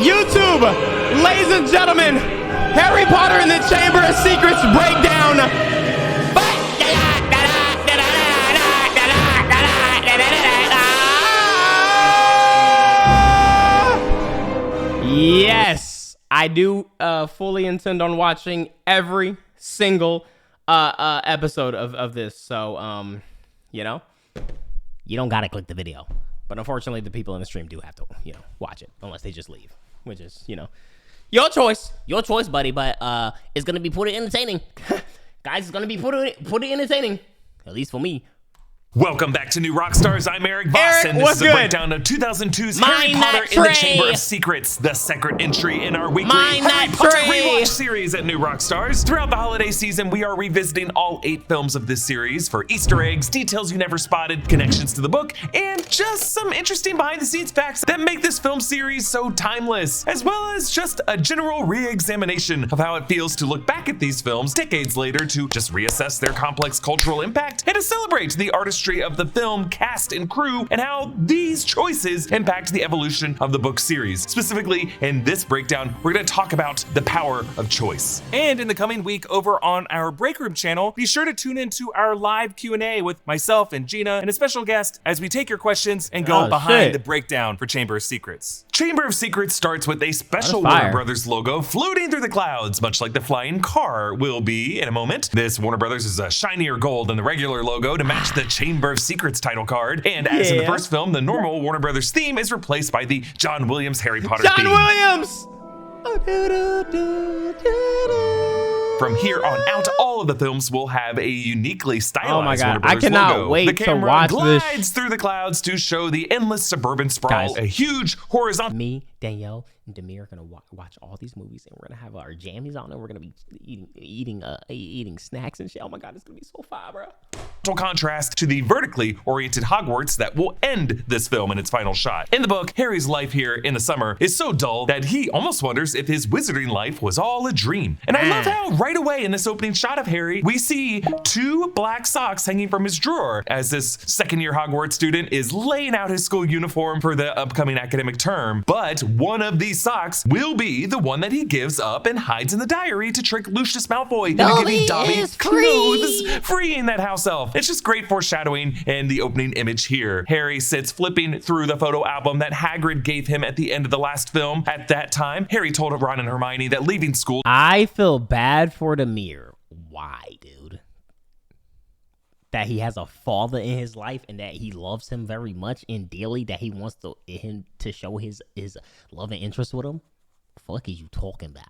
YouTube, ladies and gentlemen, Harry Potter and the Chamber of Secrets breakdown. Yes, I do fully intend on watching every single episode of this. So, you know, you don't gotta click the video. But unfortunately, the people in the stream do have to, you know, watch it unless they just leave, which is, you know, your choice, buddy. But it's gonna be pretty entertaining, guys. It's gonna be pretty entertaining, at least for me. Welcome back to New Rockstars. I'm Eric Voss, and this is a breakdown of 2002's Harry Potter and the Chamber of Secrets, the second entry in our weekly Harry Potter rewatch series at New Rockstars. Throughout the holiday season, we are revisiting all 8 films of this series for Easter eggs, details you never spotted, connections to the book, and just some interesting behind-the-scenes facts that make this film series so timeless, as well as just a general re-examination of how it feels to look back at these films decades later to just reassess their complex cultural impact and to celebrate the artistry of the film, cast, and crew, and how these choices impact the evolution of the book series. Specifically, in this breakdown, we're going to talk about the power of choice. And in the coming week over on our Break Room channel, be sure to tune into our live Q&A with myself and Gina and a special guest as we take your questions and go behind the breakdown for Chamber of Secrets. Chamber of Secrets starts with a special Warner Brothers logo floating through the clouds, much like the flying car will be in a moment. This Warner Brothers is a shinier gold than the regular logo to match the Chamber of Secrets title card, and as in the first film, the normal Warner Brothers theme is replaced by the John Williams Harry Potter theme. John Williams! From here on out, all of the films will have a uniquely stylized Warner Brothers I cannot logo. wait the to watch this. glides through the clouds to show the endless suburban sprawl, a huge horizontal. Me, Danielle, and Demir are gonna watch all these movies, and we're gonna have our jammies on, and we're gonna be eating snacks and shit. Oh my god, it's gonna be so fire, bro. Contrast to the vertically oriented Hogwarts that will end this film in its final shot. In the book, Harry's life here in the summer is so dull that he almost wonders if his wizarding life was all a dream. And I love how right away in this opening shot of Harry, we see 2 black socks hanging from his drawer as this second-year Hogwarts student is laying out his school uniform for the upcoming academic term. But one of these socks will be the one that he gives up and hides in the diary to trick Lucius Malfoy into giving Dobby clothes, freeing that house elf. It's just great foreshadowing in the opening image here. Harry sits flipping through the photo album that Hagrid gave him at the end of the last film. At that time, Harry told Ron and Hermione that leaving school. I feel bad for Demir. Why, dude? That he has a father in his life and that he loves him very much and dearly, that he wants him to show his love and interest with him? Fuck is you talking about?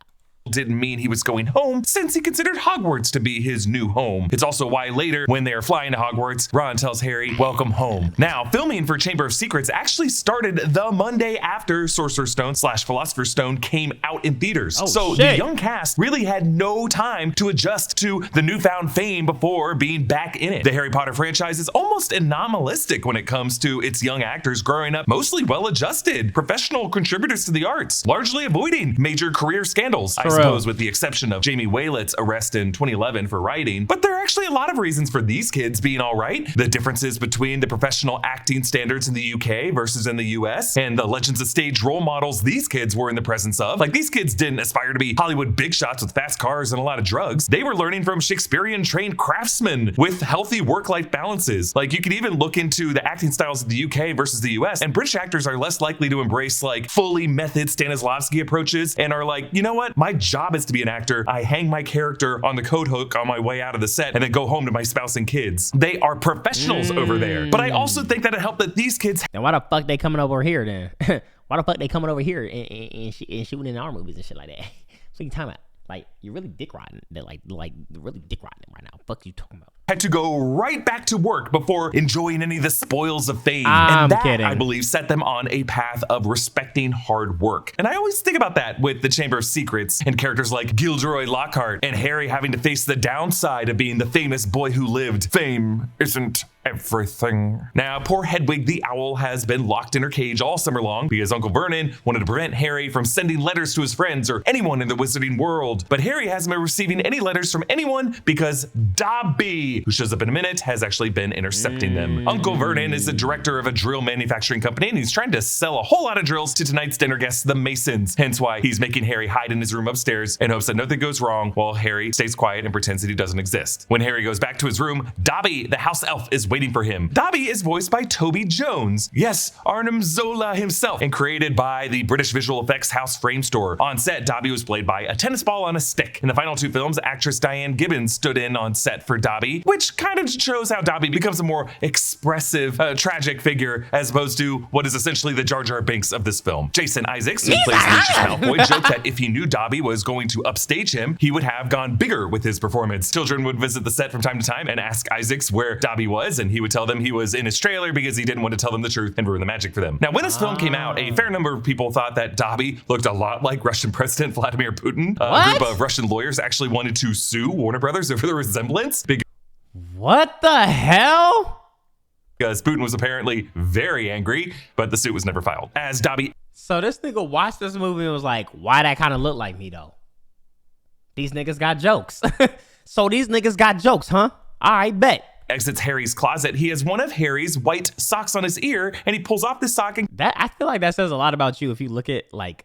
Didn't mean he was going home, since he considered Hogwarts to be his new home. It's also why later, when they are flying to Hogwarts, Ron tells Harry, welcome home. Now, filming for Chamber of Secrets actually started the Monday after Sorcerer's Stone / Philosopher's Stone came out in theaters. The young cast really had no time to adjust to the newfound fame before being back in it. The Harry Potter franchise is almost anomalistic when it comes to its young actors growing up mostly well-adjusted, professional contributors to the arts, largely avoiding major career scandals. I suppose with the exception of Jamie Waylett's arrest in 2011 for writing, but there are actually a lot of reasons for these kids being all right. The differences between the professional acting standards in the UK versus in the US, and the legends of stage role models these kids were in the presence of. Like, these kids didn't aspire to be Hollywood big shots with fast cars and a lot of drugs. They were learning from Shakespearean trained craftsmen with healthy work-life balances. Like, you could even look into the acting styles of the UK versus the US, and British actors are less likely to embrace like fully method Stanislavski approaches and are like, you know what, my job is to be an actor. I hang my character on the coat hook on my way out of the set and then go home to my spouse and kids. They are professionals over there. But I also think that it helped that these kids. Then why the fuck they coming over here then? Why the fuck they coming over here and shooting in our movies and shit like that? So you talking about? Like, you're really dick riding. They're like really dick riding right now. Fuck you talking about? Had to go right back to work before enjoying any of the spoils of fame. I'm and that, kidding. I believe, set them on a path of respecting hard work. And I always think about that with the Chamber of Secrets and characters like Gilderoy Lockhart and Harry having to face the downside of being the famous boy who lived. Fame isn't everything. Now, poor Hedwig the owl has been locked in her cage all summer long because Uncle Vernon wanted to prevent Harry from sending letters to his friends or anyone in the wizarding world. But Harry hasn't been receiving any letters from anyone because Dobby, who shows up in a minute, has actually been intercepting them. Uncle Vernon is the director of a drill manufacturing company, and he's trying to sell a whole lot of drills to tonight's dinner guests, the Masons. Hence why he's making Harry hide in his room upstairs in hopes that nothing goes wrong while Harry stays quiet and pretends that he doesn't exist. When Harry goes back to his room, Dobby, the house elf, is waiting for him. Dobby is voiced by Toby Jones. Yes, Arnim Zola himself, and created by the British visual effects house Frame Store. On set, Dobby was played by a tennis ball on a stick. In the final 2 films, actress Diane Gibbons stood in on set for Dobby, which kind of shows how Dobby becomes a more expressive, tragic figure as opposed to what is essentially the Jar Jar Binks of this film. Jason Isaacs, who plays Lucius Malfoy, joked that if he knew Dobby was going to upstage him, he would have gone bigger with his performance. Children would visit the set from time to time and ask Isaacs where Dobby was, and he would tell them he was in his trailer because he didn't want to tell them the truth and ruin the magic for them. Now, when this film came out, a fair number of people thought that Dobby looked a lot like Russian President Vladimir Putin. A group of Russian lawyers actually wanted to sue Warner Brothers over the resemblance. What the hell? Because Putin was apparently very angry, but the suit was never filed. As Dobby... So this nigga watched this movie and was like, why that kind of look like me though? These niggas got jokes. So these niggas got jokes, huh? All right, bet. Exits Harry's closet, he has one of Harry's white socks on his ear, and he pulls off this sock and... That, I feel like that says a lot about you if you look at like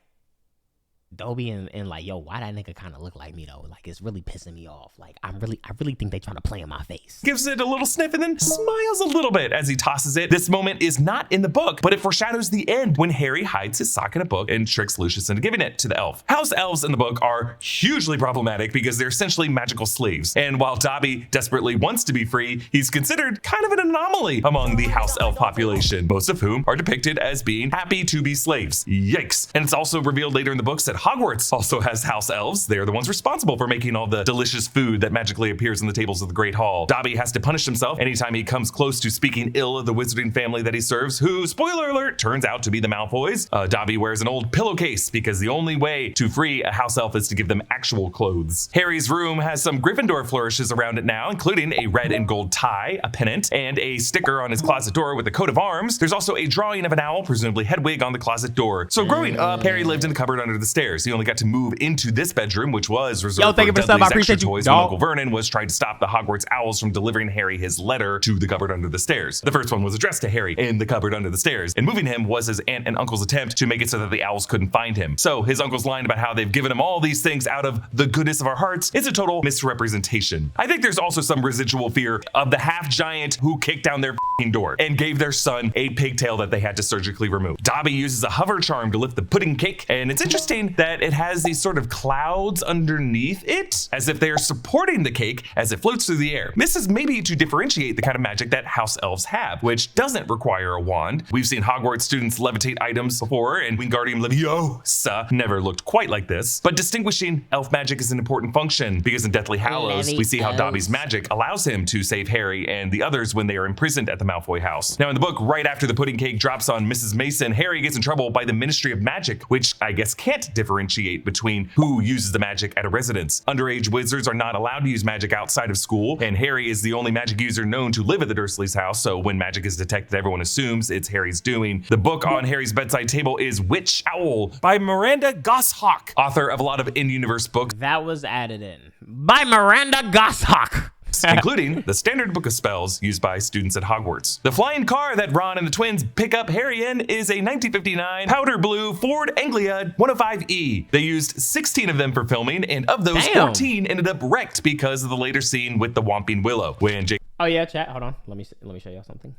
Dobby and like, yo, why that nigga kind of look like me though? Like, it's really pissing me off. Like, I really think they trying to play in my face. Gives it a little sniff and then smiles a little bit as he tosses it. This moment is not in the book, but it foreshadows the end when Harry hides his sock in a book and tricks Lucius into giving it to the elf. House elves in the book are hugely problematic because they're essentially magical slaves. And while Dobby desperately wants to be free, he's considered kind of an anomaly among the house elf population, most of whom are depicted as being happy to be slaves. Yikes. And it's also revealed later in the books that Hogwarts also has house elves. They're the ones responsible for making all the delicious food that magically appears in the tables of the Great Hall. Dobby has to punish himself anytime he comes close to speaking ill of the wizarding family that he serves, who, spoiler alert, turns out to be the Malfoys. Dobby wears an old pillowcase because the only way to free a house elf is to give them actual clothes. Harry's room has some Gryffindor flourishes around it now, including a red and gold tie, a pennant, and a sticker on his closet door with a coat of arms. There's also a drawing of an owl, presumably Hedwig, on the closet door. So growing up, Harry lived in the cupboard under the stairs. He only got to move into this bedroom, which was reserved for Dudley's extra toys when Uncle Vernon was trying to stop the Hogwarts owls from delivering Harry his letter to the cupboard under the stairs. The first one was addressed to Harry in the cupboard under the stairs, and moving him was his aunt and uncle's attempt to make it so that the owls couldn't find him. So his uncle's line about how they've given him all these things out of the goodness of our hearts is a total misrepresentation. I think there's also some residual fear of the half giant who kicked down their door and gave their son a pigtail that they had to surgically remove. Dobby uses a hover charm to lift the pudding cake, and it's interesting that it has these sort of clouds underneath it, as if they are supporting the cake as it floats through the air. This is maybe to differentiate the kind of magic that house elves have, which doesn't require a wand. We've seen Hogwarts students levitate items before, and Wingardium Leviosa never looked quite like this. But distinguishing elf magic is an important function, because in Deathly Hallows, we see how Dobby's magic allows him to save Harry and the others when they are imprisoned at the Malfoy house. Now in the book, right after the pudding cake drops on Mrs. Mason, Harry gets in trouble by the Ministry of Magic, which I guess can't differentiate between who uses the magic at a residence. Underage wizards are not allowed to use magic outside of school, and Harry is the only magic user known to live at the Dursleys' house, so when magic is detected, everyone assumes it's Harry's doing. The book on Harry's bedside table is Witch Owl by Miranda Goshawk, author of a lot of in-universe books. That was added in by Miranda Goshawk. Including the standard book of spells used by students at Hogwarts. The flying car that Ron and the twins pick up Harry in is a 1959 powder blue Ford Anglia 105E. They used 16 of them for filming, and of those, 14 ended up wrecked because of the later scene with the Whomping Willow. When Jake... Oh yeah, chat, hold on. Let me show y'all something.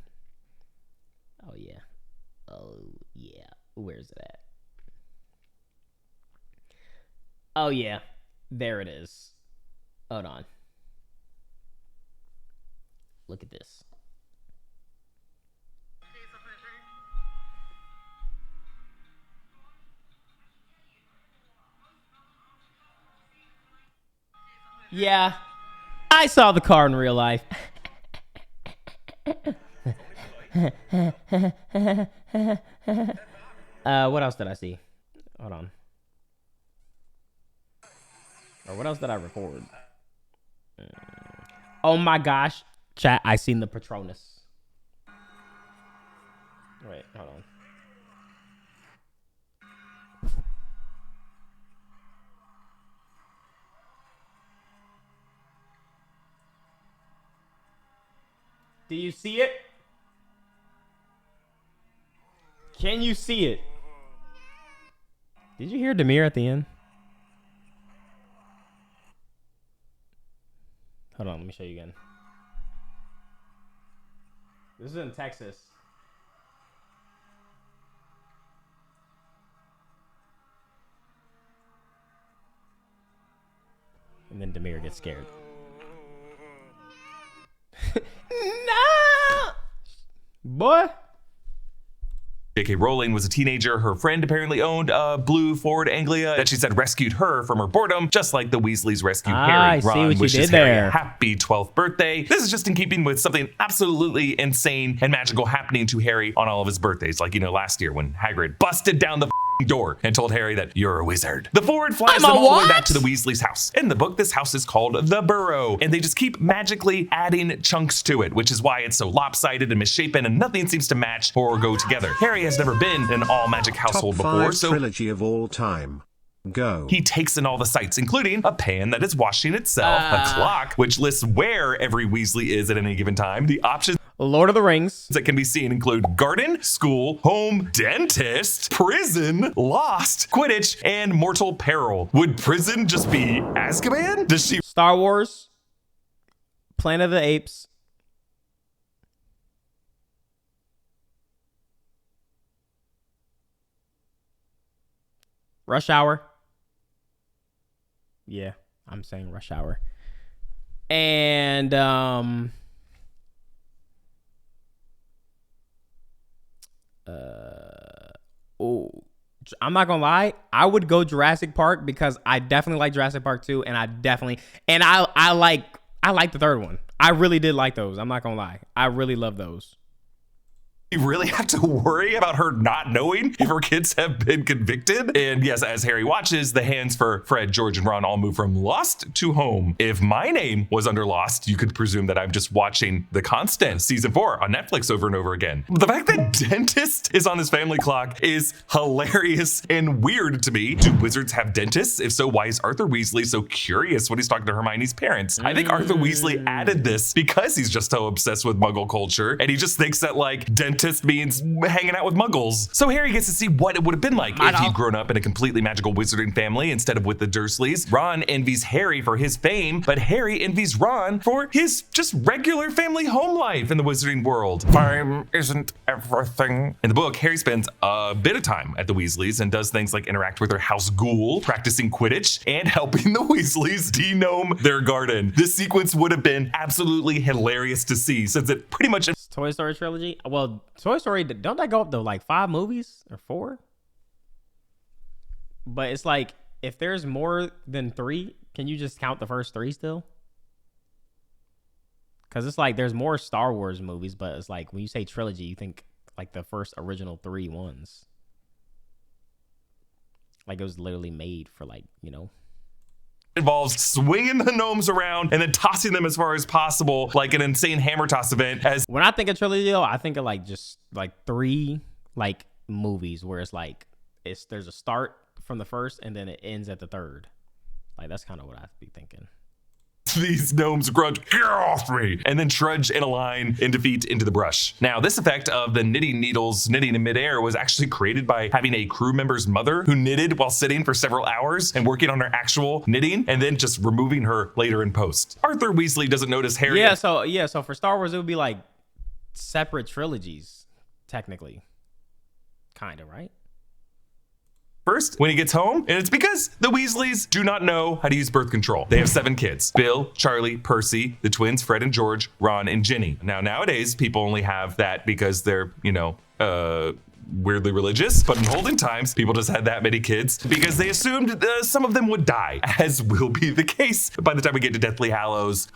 Oh yeah. Where's it at? Oh yeah. There it is. Hold on. Look at this. Yeah, I saw the car in real life. What else did I see? Hold on. Or what else did I record? Oh my gosh. Chat, I seen the Patronus. Wait, hold on. Do you see it? Can you see it? Did you hear Demir at the end? Hold on, let me show you again. This is in Texas. And then Demir gets scared. No! Boy. J.K. Rowling was a teenager. Her friend apparently owned a blue Ford Anglia that she said rescued her from her boredom, just like the Weasleys rescued Harry. I see what you wishes did Harry there. a happy 12th birthday. This is just in keeping with something absolutely insane and magical happening to Harry on all of his birthdays, like, you know, last year when Hagrid busted down the door and told Harry that you're a wizard. The Ford flies them all the way back to the Weasleys' house. In the book, this house is called the Burrow, and they just keep magically adding chunks to it, which is why it's so lopsided and misshapen and nothing seems to match or go together. Harry has never been in an all-magic household before, so trilogy of all time. Go. He takes in all the sights, including a pan that is washing itself, a clock which lists where every Weasley is at any given time. The options Lord of the Rings that can be seen include garden, school, home, dentist, prison, lost, Quidditch, and mortal peril. Would prison just be Azkaban? Does she Star Wars, Planet of the Apes, Rush Hour. Yeah, I'm saying Rush Hour. And I'm not gonna lie, I would go Jurassic Park because I definitely like Jurassic Park 2, and I like the third one. I really did like those. I'm not gonna lie. I really love those. You really have to worry about her not knowing if her kids have been convicted? And yes, as Harry watches, the hands for Fred, George, and Ron all move from Lost to home. If my name was under Lost, you could presume that I'm just watching The Constant, season 4 on Netflix over and over again. The fact that dentist is on this family clock is hilarious and weird to me. Do wizards have dentists? If so, why is Arthur Weasley so curious when he's talking to Hermione's parents? I think Arthur Weasley added this because he's just so obsessed with Muggle culture, and he just thinks that like dentist means hanging out with muggles. So Harry gets to see what it would have been like if he'd grown up in a completely magical wizarding family instead of with the Dursleys. Ron envies Harry for his fame, but Harry envies Ron for his just regular family home life in the wizarding world. Fame isn't everything. In the book, Harry spends a bit of time at the Weasleys and does things like interact with their house ghoul, practicing Quidditch, and helping the Weasleys de-gnome their garden. This sequence would have been absolutely hilarious to see, since it pretty much Toy Story trilogy. Well, Toy Story, don't that go up to like 5 movies or 4? But it's like, if there's more than 3, can you just count the first 3 still? Because it's like there's more Star Wars movies, but it's like when you say trilogy, you think like the first original 3 ones. Like it was literally made for like, you know. Involves swinging the gnomes around and then tossing them as far as possible, like an insane hammer toss event. As When I think of trilogy, though, I think of like just like 3 like movies where it's like there's a start from the first and then it ends at the third. Like that's kind of what I'd be thinking. these gnomes grunt, "Get off me!" and then trudge in a line in defeat into the brush. Now, this effect of the knitting needles knitting in midair was actually created by having a crew member's mother who knitted while sitting for several hours and working on her actual knitting and then just removing her later in post. Arthur Weasley doesn't notice Harry. So for Star Wars, it would be like separate trilogies, technically. Kind of, right? First, when he gets home, and it's because the Weasleys do not know how to use birth control. They have 7 kids: Bill, Charlie, Percy, the twins Fred and George, Ron, and Ginny. Now, nowadays, people only have that because they're, weirdly religious, but in olden times, people just had that many kids because they assumed some of them would die, as will be the case by the time we get to Deathly Hallows.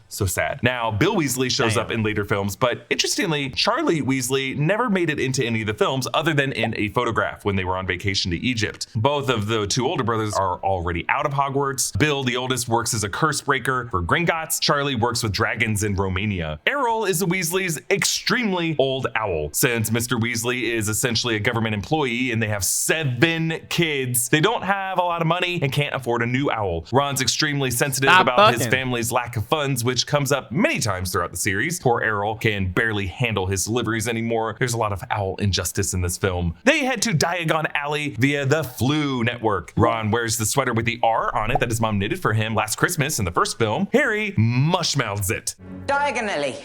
So sad. Now, Bill Weasley shows up in later films, but interestingly, Charlie Weasley never made it into any of the films other than in a photograph when they were on vacation to Egypt. Both of the two older brothers are already out of Hogwarts. Bill, the oldest, works as a curse breaker for Gringotts. Charlie works with dragons in Romania. Errol is the Weasley's extremely old owl. Since Mr. Weasley is essentially a government employee and they have 7 kids, they don't have a lot of money and can't afford a new owl. Ron's extremely sensitive about his family's lack of funds, which comes up many times throughout the series. Poor Errol can barely handle his deliveries anymore. There's a lot of owl injustice in this film. They head to Diagon Alley via the Flu Network. Ron wears the sweater with the R on it that his mom knitted for him last Christmas in the first film. Harry mushmouths it. Diagonally.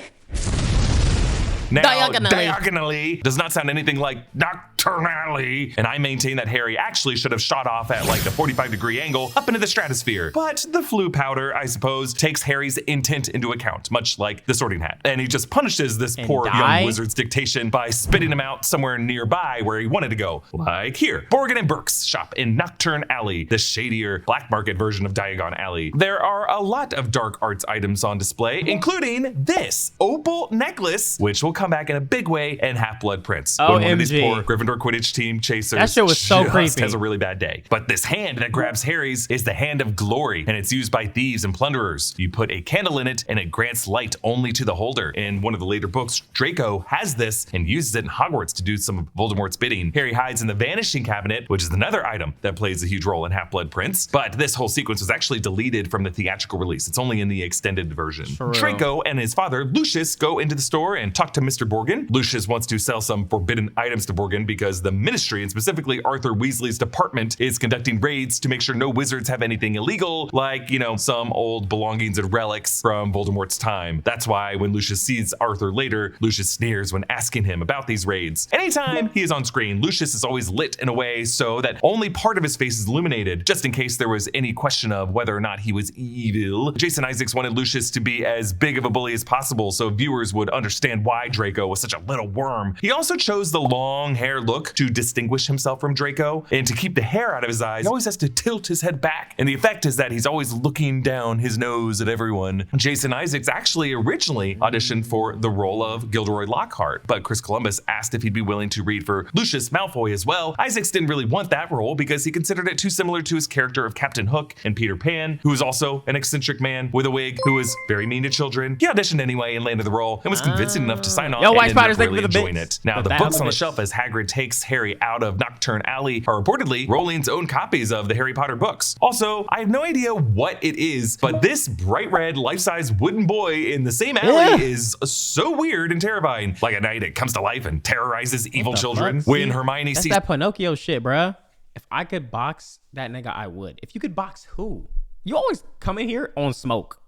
Now, diagonally does not sound anything like Nocturn Alley, and I maintain that Harry actually should have shot off at like a 45-degree angle up into the stratosphere. But the flu powder, I suppose, takes Harry's intent into account, much like the Sorting Hat. And he just punishes this poor young wizard's dictation by spitting him out somewhere nearby where he wanted to go, like here. Borgin and Burke's shop in Nocturn Alley, the shadier black market version of Diagon Alley. There are a lot of dark arts items on display, including this opal necklace, which will come back in a big way in Half-Blood Prince. When one of these poor Gryffindor Quidditch team chasers that shit was so creepy. Has a really bad day. But this hand that grabs Harry's is the Hand of Glory, and it's used by thieves and plunderers. You put a candle in it, and it grants light only to the holder. In one of the later books, Draco has this and uses it in Hogwarts to do some of Voldemort's bidding. Harry hides in the Vanishing Cabinet, which is another item that plays a huge role in Half-Blood Prince. But this whole sequence was actually deleted from the theatrical release. It's only in the extended version. Draco and his father, Lucius, go into the store and talk to Mr. Borgin. Lucius wants to sell some forbidden items to Borgin because the Ministry, and specifically Arthur Weasley's department, is conducting raids to make sure no wizards have anything illegal, like, you know, some old belongings and relics from Voldemort's time. That's why when Lucius sees Arthur later, Lucius sneers when asking him about these raids. Anytime he is on screen, Lucius is always lit in a way so that only part of his face is illuminated, just in case there was any question of whether or not he was evil. Jason Isaacs wanted Lucius to be as big of a bully as possible so viewers would understand why Draco was such a little worm. He also chose the long hair look to distinguish himself from Draco, and to keep the hair out of his eyes, he always has to tilt his head back. And the effect is that he's always looking down his nose at everyone. Jason Isaacs actually originally auditioned for the role of Gilderoy Lockhart, but Chris Columbus asked if he'd be willing to read for Lucius Malfoy as well. Isaacs didn't really want that role because he considered it too similar to his character of Captain Hook and Peter Pan, who was also an eccentric man with a wig who was very mean to children. He auditioned anyway and landed the role and was convincing enough to sign on. White Spiders, really enjoying it. Now, the books on the shelf as Hagrid takes Harry out of Nocturn Alley are reportedly Rowling's own copies of the Harry Potter books. Also, I have no idea what it is, but this bright red life-size wooden boy in the same alley is so weird and terrifying. Like at night, it comes to life and terrorizes evil children. When Hermione sees that Pinocchio shit, bruh. If I could box that nigga, I would. If you could box who? You always come in here on smoke.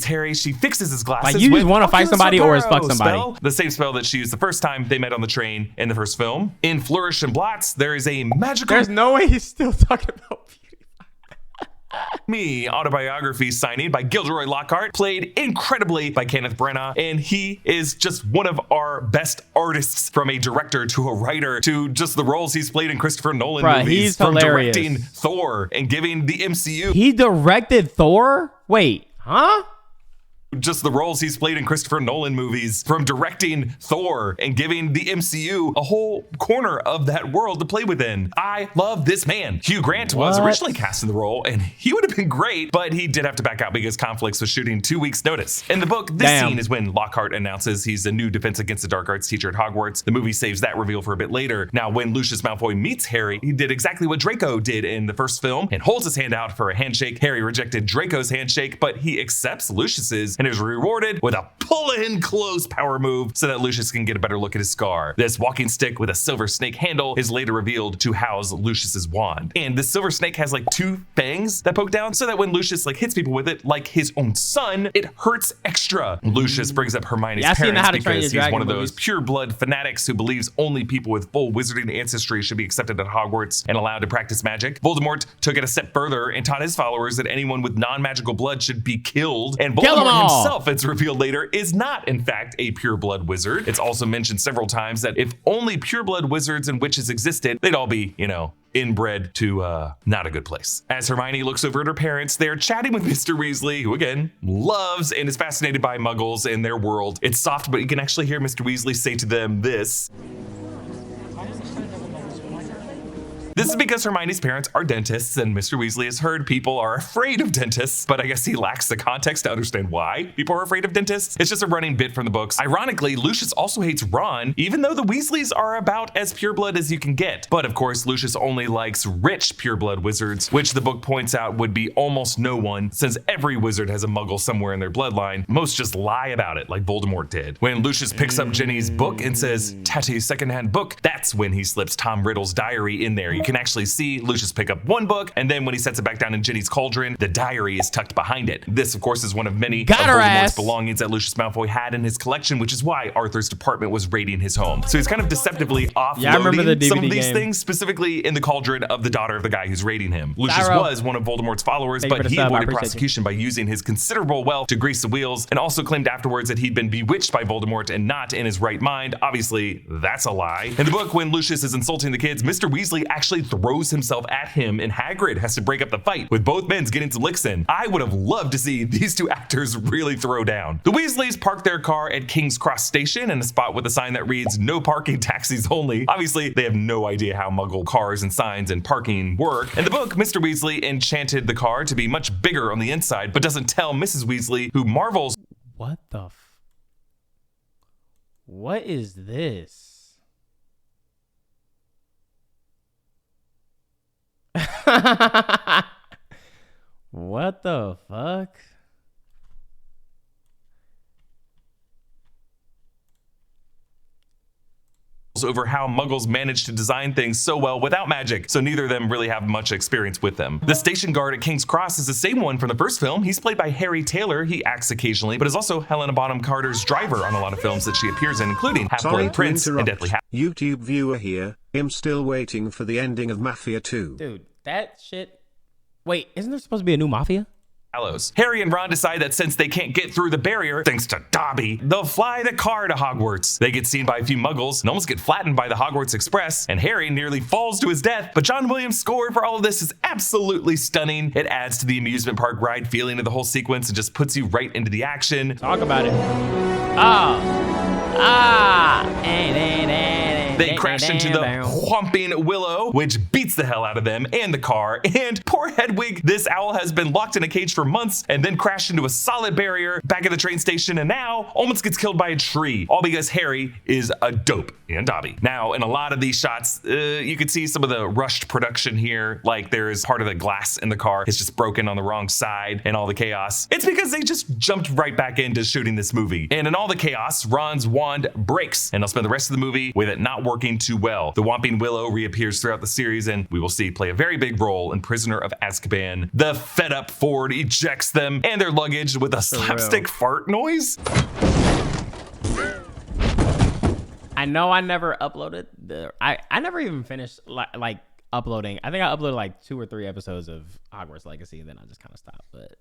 Harry, she fixes his glasses. Like you just want to fight somebody or is fuck somebody. Spell, the same spell that she used the first time they met on the train in the first film. In Flourish and Blotts, there is a magical... There's no way he's still talking about Me autobiography signing by Gilderoy Lockhart, played incredibly by Kenneth Branagh, and he is just one of our best artists, from a director to a writer to just the roles he's played in Christopher Nolan movies. He's from hilarious. Directing Thor and giving the MCU. He directed Thor? Wait, huh? Just the roles he's played in Christopher Nolan movies, from directing Thor and giving the MCU a whole corner of that world to play within. I love this man. Hugh Grant was originally cast in the role, and he would have been great, but he did have to back out because conflicts with shooting 2 weeks notice. In the book, this scene is when Lockhart announces he's the new Defense Against the Dark Arts teacher at Hogwarts. The movie saves that reveal for a bit later. Now, when Lucius Malfoy meets Harry, he did exactly what Draco did in the first film and holds his hand out for a handshake. Harry rejected Draco's handshake, but he accepts Lucius's and is rewarded with a pull-in close power move so that Lucius can get a better look at his scar. This walking stick with a silver snake handle is later revealed to house Lucius's wand. And the silver snake has like 2 fangs that poke down so that when Lucius like hits people with it, like his own son, it hurts extra. Lucius brings up Hermione's parents because he's one of those pure blood fanatics who believes only people with full wizarding ancestry should be accepted at Hogwarts and allowed to practice magic. Voldemort took it a step further and taught his followers that anyone with non-magical blood should be killed. And Voldemort himself, it's revealed later, is not in fact a pureblood wizard. It's also mentioned several times that if only pureblood wizards and witches existed, they'd all be, inbred to not a good place. As Hermione looks over at her parents, they're chatting with Mr. Weasley, who again loves and is fascinated by muggles and their world. It's soft, but you can actually hear Mr. Weasley say to them this. This is because Hermione's parents are dentists, and Mr. Weasley has heard people are afraid of dentists, but I guess he lacks the context to understand why people are afraid of dentists. It's just a running bit from the books. Ironically, Lucius also hates Ron, even though the Weasleys are about as pureblood as you can get. But of course, Lucius only likes rich pureblood wizards, which the book points out would be almost no one, since every wizard has a muggle somewhere in their bloodline. Most just lie about it, like Voldemort did. When Lucius picks up Ginny's book and says, "Tatty's secondhand book," that's when he slips Tom Riddle's diary in there. You can actually see Lucius pick up one book, and then when he sets it back down in Ginny's cauldron, the diary is tucked behind it. This, of course, is one of many of Voldemort's belongings that Lucius Malfoy had in his collection, which is why Arthur's department was raiding his home. So he's kind of deceptively offloading some of these things, specifically in the cauldron of the daughter of the guy who's raiding him. Lucius was one of Voldemort's followers, but he avoided prosecution by using his considerable wealth to grease the wheels, and also claimed afterwards that he'd been bewitched by Voldemort and not in his right mind. Obviously, that's a lie. In the book, when Lucius is insulting the kids, Mr. Weasley actually throws himself at him, and Hagrid has to break up the fight, with both men getting some licks in. I would have loved to see these two actors really throw down. The Weasleys park their car at King's Cross Station in a spot with a sign that reads, "No parking, taxis only." Obviously, they have no idea how Muggle cars and signs and parking work. In the book, Mr. Weasley enchanted the car to be much bigger on the inside, but doesn't tell Mrs. Weasley, who marvels. What is this? What the fuck? Over how Muggles managed to design things so well without magic, so neither of them really have much experience with them. The station guard at King's Cross is the same one from the first film. He's played by Harry Taylor. He acts occasionally, but is also Helena Bonham Carter's driver on a lot of films that she appears in, including Half-Blood Prince and Deathly Hallows. YouTube viewer here. I'm still waiting for the ending of Mafia 2. Dude, that shit. Wait, isn't there supposed to be a new Mafia? Harry and Ron decide that since they can't get through the barrier, thanks to Dobby, they'll fly the car to Hogwarts. They get seen by a few Muggles and almost get flattened by the Hogwarts Express, and Harry nearly falls to his death, but John Williams' score for all of this is absolutely stunning. It adds to the amusement park ride feeling of the whole sequence and just puts you right into the action. Talk about it. They crash into the Whomping Willow, which beats the hell out of them and the car. And poor Hedwig, this owl has been locked in a cage for months and then crashed into a solid barrier back at the train station, and now almost gets killed by a tree, all because Harry is a dope and Dobby. Now, in a lot of these shots, you can see some of the rushed production here, like there's part of the glass in the car is just broken on the wrong side and all the chaos. It's because they just jumped right back into shooting this movie. And in all the chaos, Ron's wand breaks, and they'll spend the rest of the movie with it not working too well. The Whomping Willow reappears throughout the series, and we will see play a very big role in Prisoner of Azkaban. The fed up Ford ejects them and their luggage with a slapstick fart noise. I know I never uploaded I never even finished like uploading. I think I uploaded like 2 or 3 episodes of Hogwarts Legacy, and then I just kind of stopped. But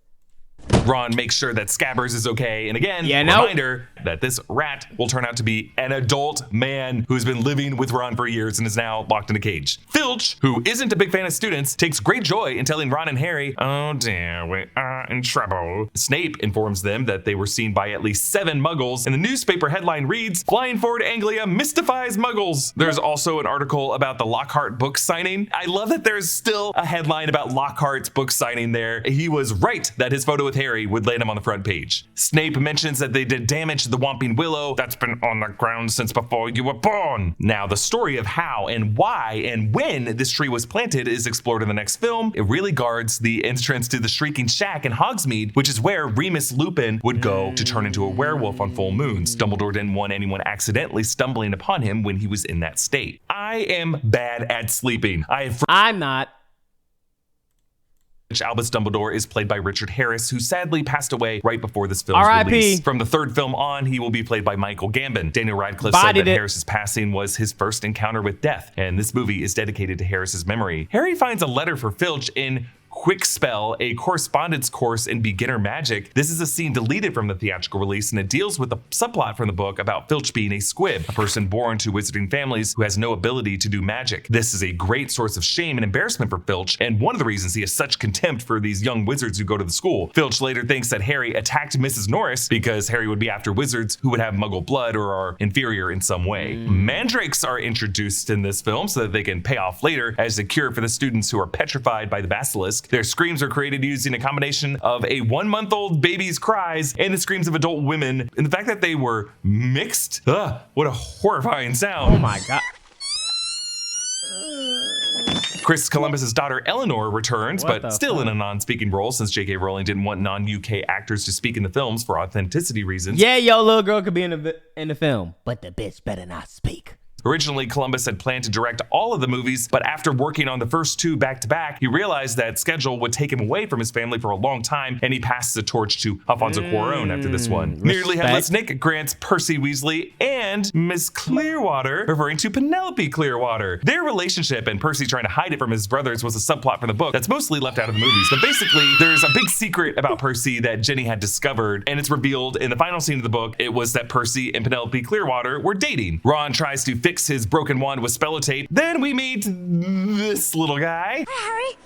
Ron makes sure that Scabbers is okay, and again, reminder that this rat will turn out to be an adult man who's been living with Ron for years and is now locked in a cage. Filch, who isn't a big fan of students, takes great joy in telling Ron and Harry, "Oh dear, we are in trouble." Snape informs them that they were seen by at least 7 Muggles, and the newspaper headline reads, "Flying Ford Anglia mystifies Muggles." There's also an article about the Lockhart book signing. I love that there's still a headline about Lockhart's book signing there. He was right that his photo with Harry would land him on the front page. Snape mentions that they did damage to the Whomping Willow that's been on the ground since before you were born. Now, the story of how and why and when this tree was planted is explored in the next film. It really guards the entrance to the Shrieking Shack in Hogsmeade, which is where Remus Lupin would go to turn into a werewolf on full moons. Dumbledore didn't want anyone accidentally stumbling upon him when he was in that state. I am bad at sleeping. I'm not. Albus Dumbledore is played by Richard Harris, who sadly passed away right before this film's release. From the 3rd film on, he will be played by Michael Gambon. Daniel Radcliffe said that Harris's passing was his first encounter with death, and this movie is dedicated to Harris's memory. Harry finds a letter for Filch in Quick Spell, a correspondence course in beginner magic. This is a scene deleted from the theatrical release, and it deals with the subplot from the book about Filch being a squib, a person born to wizarding families who has no ability to do magic. This is a great source of shame and embarrassment for Filch, and one of the reasons he has such contempt for these young wizards who go to the school. Filch later thinks that Harry attacked Mrs. Norris because Harry would be after wizards who would have muggle blood or are inferior in some way. Mandrakes are introduced in this film so that they can pay off later as a cure for the students who are petrified by the basilisk. Their screams are created using a combination of a 1-month-old baby's cries and the screams of adult women, and the fact that they were mixed. What a horrifying sound. Oh my God. Chris Columbus's daughter Eleanor returns, but still in a non-speaking role since J.K. Rowling didn't want non-UK actors to speak in the films for authenticity reasons. Yeah, yo, little girl could be in the film, but the bitch better not speak. Originally, Columbus had planned to direct all of the movies, but after working on the first 2 back-to-back, he realized that schedule would take him away from his family for a long time, and he passes the torch to Alfonso Cuarón after this one. Nearly Headless Nick grants Percy Weasley and Miss Clearwater, referring to Penelope Clearwater. Their relationship and Percy trying to hide it from his brothers was a subplot from the book that's mostly left out of the movies. But basically, there's a big secret about Percy that Jenny had discovered, and it's revealed in the final scene of the book. It was that Percy and Penelope Clearwater were dating. Ron tries to fix his broken wand with spellotape. Then we meet this little guy. Hi, Harry.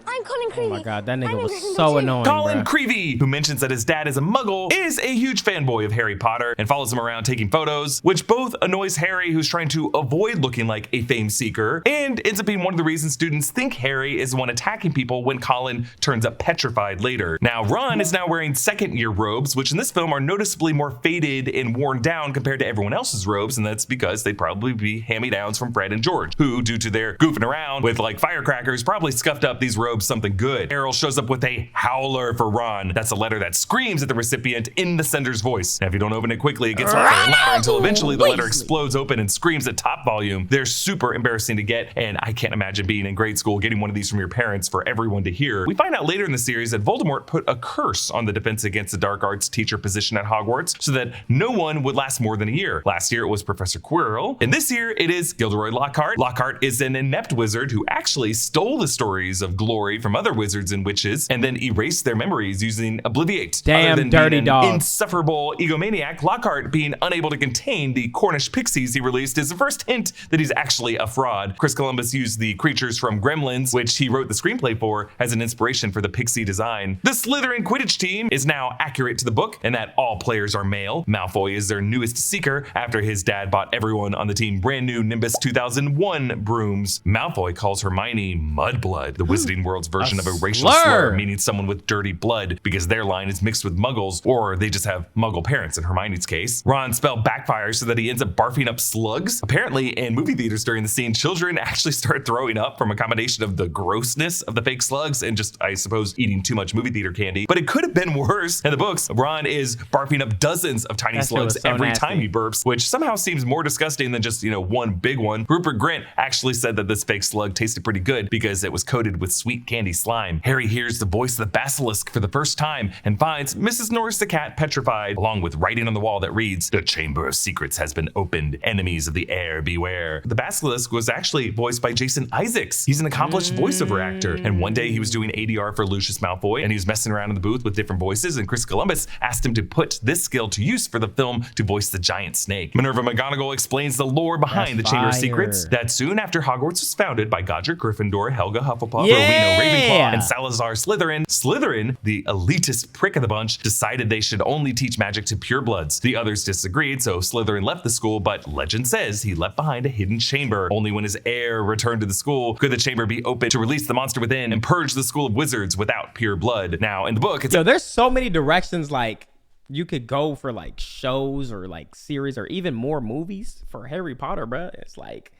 I'm Colin Creevy. Oh my God, that nigga was so annoying, Colin Creevy, who mentions that his dad is a muggle, is a huge fanboy of Harry Potter and follows him around taking photos, which both annoys Harry, who's trying to avoid looking like a fame seeker, and ends up being one of the reasons students think Harry is the one attacking people when Colin turns up petrified later. Now, Ron is now wearing second-year robes, which in this film are noticeably more faded and worn down compared to everyone else's robes, and that's because they'd probably be hand-me-downs from Fred and George, who, due to their goofing around with like firecrackers, probably scuffed up these robes something good. Errol shows up with a howler for Ron. That's a letter that screams at the recipient in the sender's voice. Now, if you don't open it quickly, it gets louder and louder until eventually the letter explodes open and screams at top volume. They're super embarrassing to get, and I can't imagine being in grade school getting one of these from your parents for everyone to hear. We find out later in the series that Voldemort put a curse on the Defense Against the Dark Arts teacher position at Hogwarts so that no one would last more than a year. Last year it was Professor Quirrell, and this year it is Gilderoy Lockhart. Lockhart is an inept wizard who actually stole the stories of glory from other wizards and witches and then erased their memories using Obliviate. Damn, other than dirty being dog. an insufferable egomaniac, Lockhart being unable to contain the Cornish pixies he released is the first hint that he's actually a fraud. Chris Columbus used the creatures from Gremlins, which he wrote the screenplay for, as an inspiration for the pixie design. The Slytherin Quidditch team is now accurate to the book in that all players are male. Malfoy is their newest seeker after his dad bought everyone on the team brand new Nimbus 2001 brooms. Malfoy calls Hermione Mudblood, the Wizarding World's version of a racial slur, meaning someone with dirty blood because their line is mixed with muggles, or they just have muggle parents in Hermione's case. Ron's spell backfires so that he ends up barfing up slugs. Apparently, in movie theaters during the scene, children actually start throwing up from a combination of the grossness of the fake slugs and just, I suppose, eating too much movie theater candy. But it could have been worse. In the books, Ron is barfing up dozens of tiny slugs every time he burps, which somehow seems more disgusting than just, one big one. Rupert Grint actually said that this fake slug tasted pretty good because it was coated with sweet candy slime. Harry hears the voice of the basilisk for the first time and finds Mrs. Norris the cat petrified, along with writing on the wall that reads, "The Chamber of Secrets has been opened. Enemies of the air beware." The basilisk was actually voiced by Jason Isaacs. He's an accomplished voiceover actor, and one day he was doing ADR for Lucius Malfoy, and he was messing around in the booth with different voices, and Chris Columbus asked him to put this skill to use for the film to voice the giant snake. Minerva McGonagall explains the lore behind the Chamber of Secrets, that soon after Hogwarts was founded by Godric Gryffindor, Helga Hufflepuff, Rowena Ravenclaw, and Salazar Slytherin, the elitist prick of the bunch, decided they should only teach magic to purebloods. The others disagreed, so Slytherin left the school, but legend says he left behind a hidden chamber. Only when his heir returned to the school could the chamber be opened to release the monster within and purge the school of wizards without pure blood. Now, in the book, it's there's so many directions like you could go for like shows or like series or even more movies for Harry Potter, bro. It's like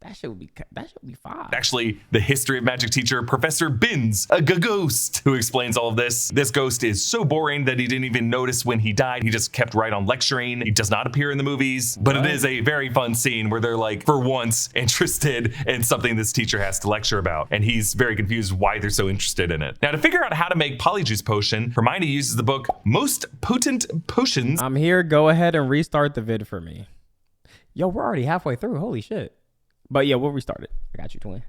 that should be fine. Actually, the history of magic teacher, Professor Binns, a ghost, who explains all of this. This ghost is so boring that he didn't even notice when he died. He just kept right on lecturing. He does not appear in the movies, but it is a very fun scene where they're like, for once, interested in something this teacher has to lecture about. And he's very confused why they're so interested in it. Now, to figure out how to make Polyjuice potion, Hermione uses the book Most Potent Potions. I'm here. Go ahead and restart the vid for me. Yo, we're already halfway through. Holy shit. But yeah, we'll restart it. I got you, twin.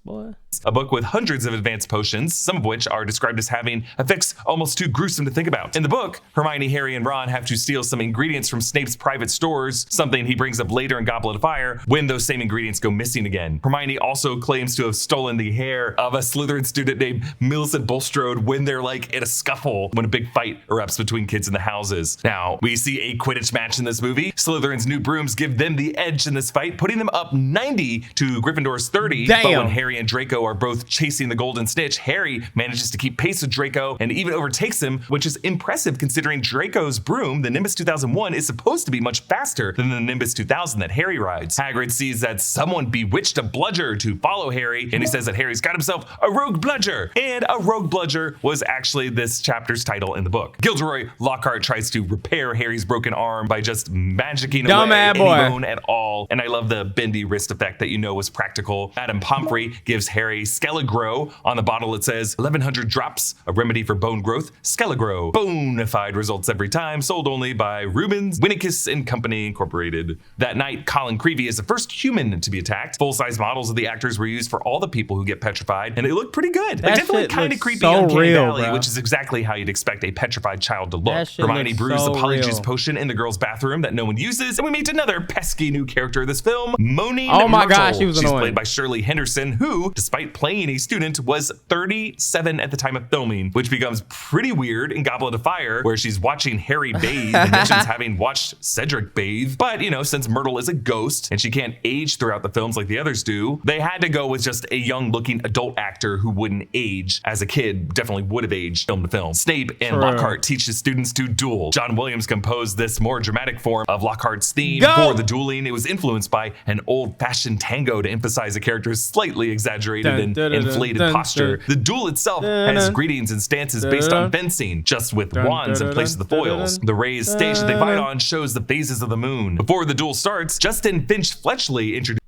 Boy. A book with hundreds of advanced potions, some of which are described as having effects almost too gruesome to think about. In the book, Hermione, Harry, and Ron have to steal some ingredients from Snape's private stores, something he brings up later in Goblet of Fire when those same ingredients go missing again. Hermione also claims to have stolen the hair of a Slytherin student named Millicent Bulstrode when they're like in a scuffle when a big fight erupts between kids in the houses. Now, we see a Quidditch match in this movie. Slytherin's new brooms give them the edge in this fight, putting them up 90 to Gryffindor's 30. Damn. But when Harry and Draco are both chasing the golden snitch, Harry manages to keep pace with Draco and even overtakes him, which is impressive considering Draco's broom, the Nimbus 2001, is supposed to be much faster than the Nimbus 2000 that Harry rides. Hagrid sees that someone bewitched a bludger to follow Harry, and he says that Harry's got himself a rogue bludger, and a rogue bludger was actually this chapter's title in the book. Gilderoy Lockhart tries to repair Harry's broken arm by just magicking away any bone at all, and I love the bendy wrist effect that you know was practical. Adam Pomfrey gives Harry Skelligro. On the bottle it says 1100 drops, a remedy for bone growth. Skelligro, bona fide results every time, sold only by Rubens, Winnicus and Company Incorporated. That night, Colin Creevey is the first human to be attacked. Full-size models of the actors were used for all the people who get petrified, and they look pretty good. Like, definitely kind of creepy Uncanny Valley, which is exactly how you'd expect a petrified child to look. Hermione brews the Polyjuice potion in the girls' bathroom that no one uses, and we meet another pesky new character in this film, Moaning Oh my Myrtle. gosh, she was She's annoying. played by Shirley Henderson, who, despite playing a student, was 37 at the time of filming, which becomes pretty weird in Goblet of Fire, where she's watching Harry bathe and mentions having watched Cedric bathe. But, you know, since Myrtle is a ghost and she can't age throughout the films like the others do, they had to go with just a young-looking adult actor who wouldn't age. As a kid, definitely would have aged film to film. Snape and Lockhart teach his students to duel. John Williams composed this more dramatic form of Lockhart's theme for the dueling. It was influenced by an old-fashioned tango to emphasize the character's slightly exaggerated and inflated posture. The duel itself has greetings and stances based on fencing, just with wands in place of the foils. The raised stage that they fight on shows the phases of the moon. Before the duel starts, Justin Finch Fletchley introduced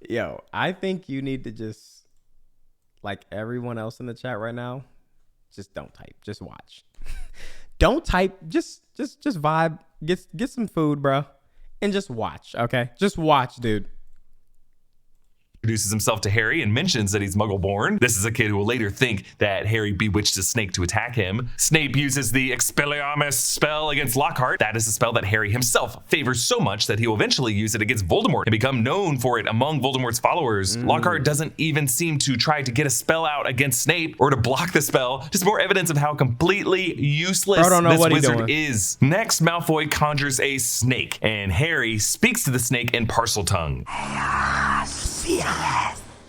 Yo, I think you need to just, like everyone else in the chat right now, just don't type, just watch. Don't type, just vibe, get some food, bro, and just watch, okay? Just watch, dude. Introduces himself to Harry and mentions that he's Muggle-born. This is a kid who will later think that Harry bewitched a snake to attack him. Snape uses the Expelliarmus spell against Lockhart. That is a spell that Harry himself favors so much that he will eventually use it against Voldemort and become known for it among Voldemort's followers. Lockhart doesn't even seem to try to get a spell out against Snape or to block the spell. Just more evidence of how completely useless this wizard is. Next, Malfoy conjures a snake, and Harry speaks to the snake in Parseltongue.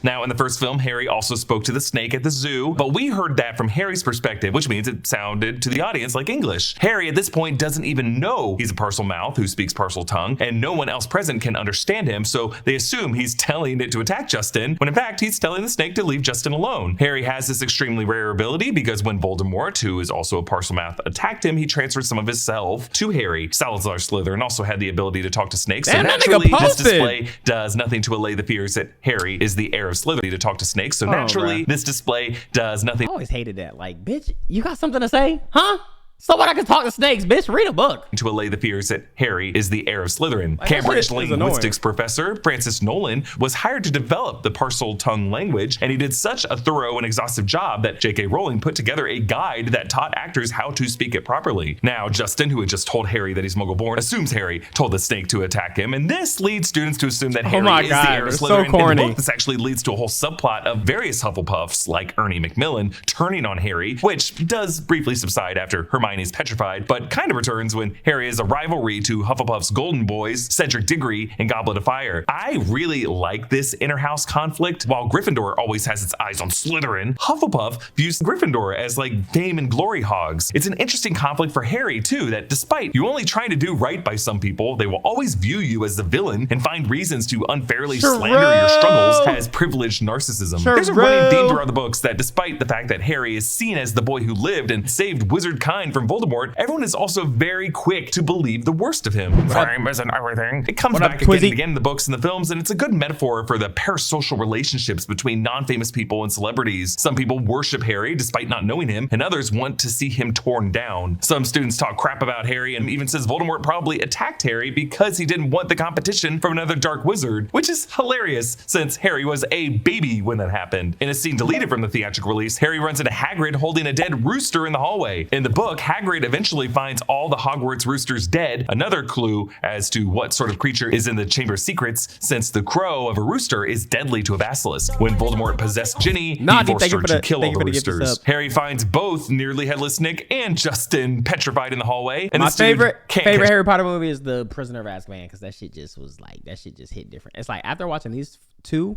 Now, in the first film, Harry also spoke to the snake at the zoo, but we heard that from Harry's perspective, which means it sounded to the audience like English. Harry, at this point, doesn't even know he's a Parselmouth who speaks Parseltongue, and no one else present can understand him, so they assume he's telling it to attack Justin, when in fact, he's telling the snake to leave Justin alone. Harry has this extremely rare ability because when Voldemort, who is also a Parselmouth, attacked him, he transferred some of his self to Harry. Salazar Slytherin also had the ability to talk to snakes, so naturally, this display does nothing to allay the fears that Harry is the heir of Slytherin to talk to snakes, so naturally this display does nothing. I always hated that. Like, bitch, you got something to say? Huh? Someone I can talk to snakes, bitch. Read a book. To allay the fears that Harry is the heir of Slytherin. Cambridge linguistics professor Francis Nolan was hired to develop the Parseltongue language, and he did such a thorough and exhaustive job that J.K. Rowling put together a guide that taught actors how to speak it properly. Now, Justin, who had just told Harry that he's Muggle-born, assumes Harry told the snake to attack him, and this leads students to assume that Harry is the heir of Slytherin. So corny. In the book, this actually leads to a whole subplot of various Hufflepuffs, like Ernie Macmillan, turning on Harry, which does briefly subside after Hermione's petrified, but kind of returns when Harry is a rivalry to Hufflepuff's Golden Boys, Cedric Diggory, and Goblet of Fire. I really like this inner house conflict. While Gryffindor always has its eyes on Slytherin, Hufflepuff views Gryffindor as like fame and glory hogs. It's an interesting conflict for Harry too, that despite you only trying to do right by some people, they will always view you as the villain and find reasons to unfairly slander your struggles as privileged narcissism. There's a running theme throughout the books that despite the fact that Harry is seen as the boy who lived and saved wizard kind from from Voldemort, everyone is also very quick to believe the worst of him. Fame isn't everything. It comes back again and again in the books and the films, and it's a good metaphor for the parasocial relationships between non-famous people and celebrities. Some people worship Harry despite not knowing him, and others want to see him torn down. Some students talk crap about Harry and even says Voldemort probably attacked Harry because he didn't want the competition from another dark wizard, which is hilarious since Harry was a baby when that happened. In a scene deleted from the theatrical release, Harry runs into Hagrid holding a dead rooster in the hallway. In the book, Hagrid eventually finds all the Hogwarts roosters dead, another clue as to what sort of creature is in the Chamber of Secrets, since the crow of a rooster is deadly to a basilisk. When Voldemort possessed Ginny, he forced her to kill all the roosters. Harry finds both Nearly Headless Nick and Justin petrified in the hallway. And my favorite Harry Potter movie is The Prisoner of Azkaban, because that shit just was like, that shit just hit different. It's like after watching these two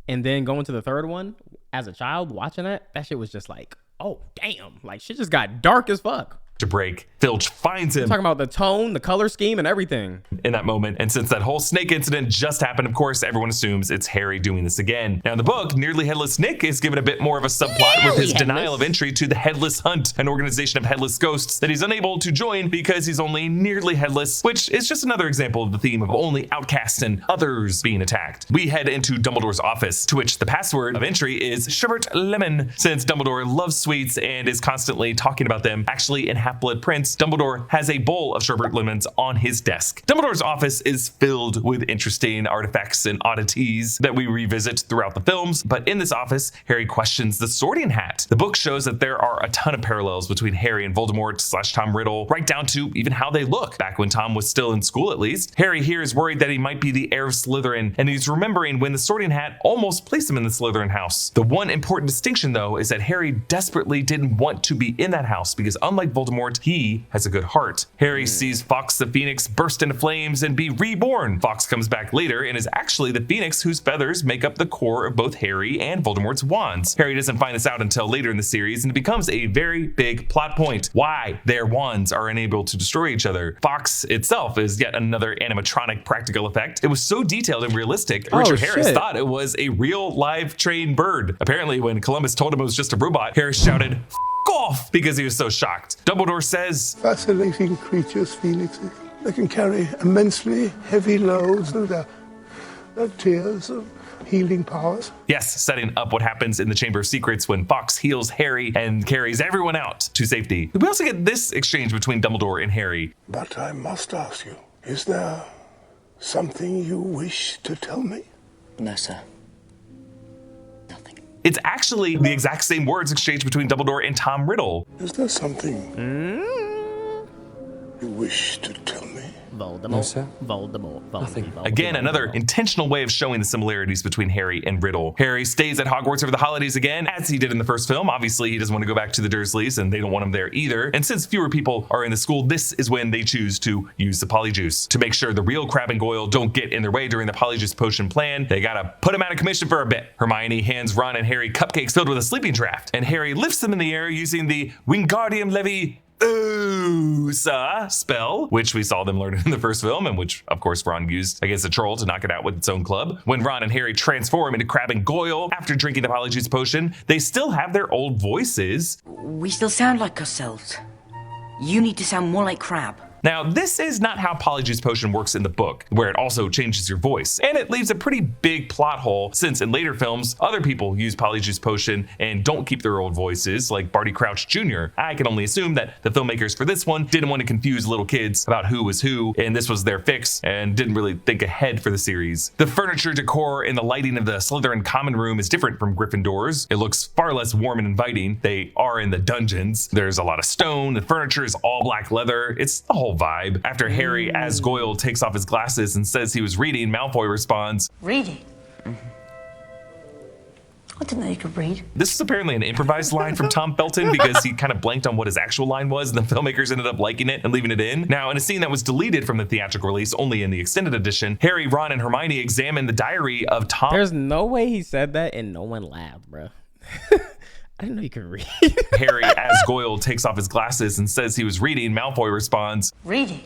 and then going to the third one as a child watching that shit was just like, oh damn, like shit just got dark as fuck. To break, Filch finds him. I'm talking about the tone, the color scheme, and everything in that moment. And since that whole snake incident just happened, of course, everyone assumes it's Harry doing this again. Now in the book, Nearly Headless Nick is given a bit more of a subplot with his denial of entry to the Headless Hunt, an organization of headless ghosts that he's unable to join because he's only nearly headless, which is just another example of the theme of only outcasts and others being attacked. We head into Dumbledore's office, to which the password of entry is Sherbet Lemon. Since Dumbledore loves sweets and is constantly talking about them, actually in Half-Blood Prince, Dumbledore has a bowl of sherbet lemons on his desk. Dumbledore's office is filled with interesting artifacts and oddities that we revisit throughout the films, but in this office, Harry questions the Sorting Hat. The book shows that there are a ton of parallels between Harry and Voldemort / Tom Riddle, right down to even how they look. Back when Tom was still in school at least, Harry here is worried that he might be the heir of Slytherin, and he's remembering when the Sorting Hat almost placed him in the Slytherin house. The one important distinction though is that Harry desperately didn't want to be in that house because unlike Voldemort, he has a good heart. Harry sees Fawkes the Phoenix burst into flames and be reborn. Fawkes comes back later and is actually the Phoenix whose feathers make up the core of both Harry and Voldemort's wands. Harry doesn't find this out until later in the series, and it becomes a very big plot point why their wands are unable to destroy each other. Fawkes itself is yet another animatronic practical effect. It was so detailed and realistic, Richard Harris thought it was a real live trained bird. Apparently when Columbus told him it was just a robot, Harris shouted, off, because he was so shocked. Dumbledore says, fascinating creatures, phoenixes. They can carry immensely heavy loads and their tears of healing powers. Yes, setting up what happens in the Chamber of Secrets when Fawkes heals Harry and carries everyone out to safety. We also get this exchange between Dumbledore and Harry. But I must ask you, is there something you wish to tell me? No, sir. It's actually the exact same words exchanged between Dumbledore and Tom Riddle. Is there something you wish to tell me? Voldemort. No, sir. Voldemort. Nothing. Again, another intentional way of showing the similarities between Harry and Riddle. Harry stays at Hogwarts over the holidays again, as he did in the first film. Obviously, he doesn't want to go back to the Dursleys, and they don't want him there either. And since fewer people are in the school, this is when they choose to use the Polyjuice. To make sure the real Crabbe and Goyle don't get in their way during the Polyjuice potion plan, they gotta put him out of commission for a bit. Hermione hands Ron and Harry cupcakes filled with a sleeping draft, and Harry lifts them in the air using the Wingardium Leviosa spell, which we saw them learn in the first film, and which, of course, Ron used against the troll to knock it out with its own club. When Ron and Harry transform into Crabbe and Goyle after drinking the Polyjuice potion, they still have their old voices. We still sound like ourselves. You need to sound more like Crabbe. Now, this is not how Polyjuice Potion works in the book, where it also changes your voice, and it leaves a pretty big plot hole since in later films, other people use Polyjuice Potion and don't keep their old voices, like Barty Crouch Jr. I can only assume that the filmmakers for this one didn't want to confuse little kids about who was who, and this was their fix, and didn't really think ahead for the series. The furniture decor and the lighting of the Slytherin common room is different from Gryffindor's. It looks far less warm and inviting. They are in the dungeons. There's a lot of stone, the furniture is all black leather. It's the whole vibe. After Harry as Goyle takes off his glasses and says he was reading, Malfoy responds, Reading? I didn't know you could read. This is apparently an improvised line from Tom Felton because he kind of blanked on what his actual line was, and the filmmakers ended up liking it and leaving it in. Now, in a scene that was deleted from the theatrical release only in the extended edition, Harry, Ron, and Hermione examine the diary of Tom. There's no way he said that and no one laughed, bro. I didn't know you could read. Harry, as Goyle, takes off his glasses and says he was reading. Malfoy responds, Reading?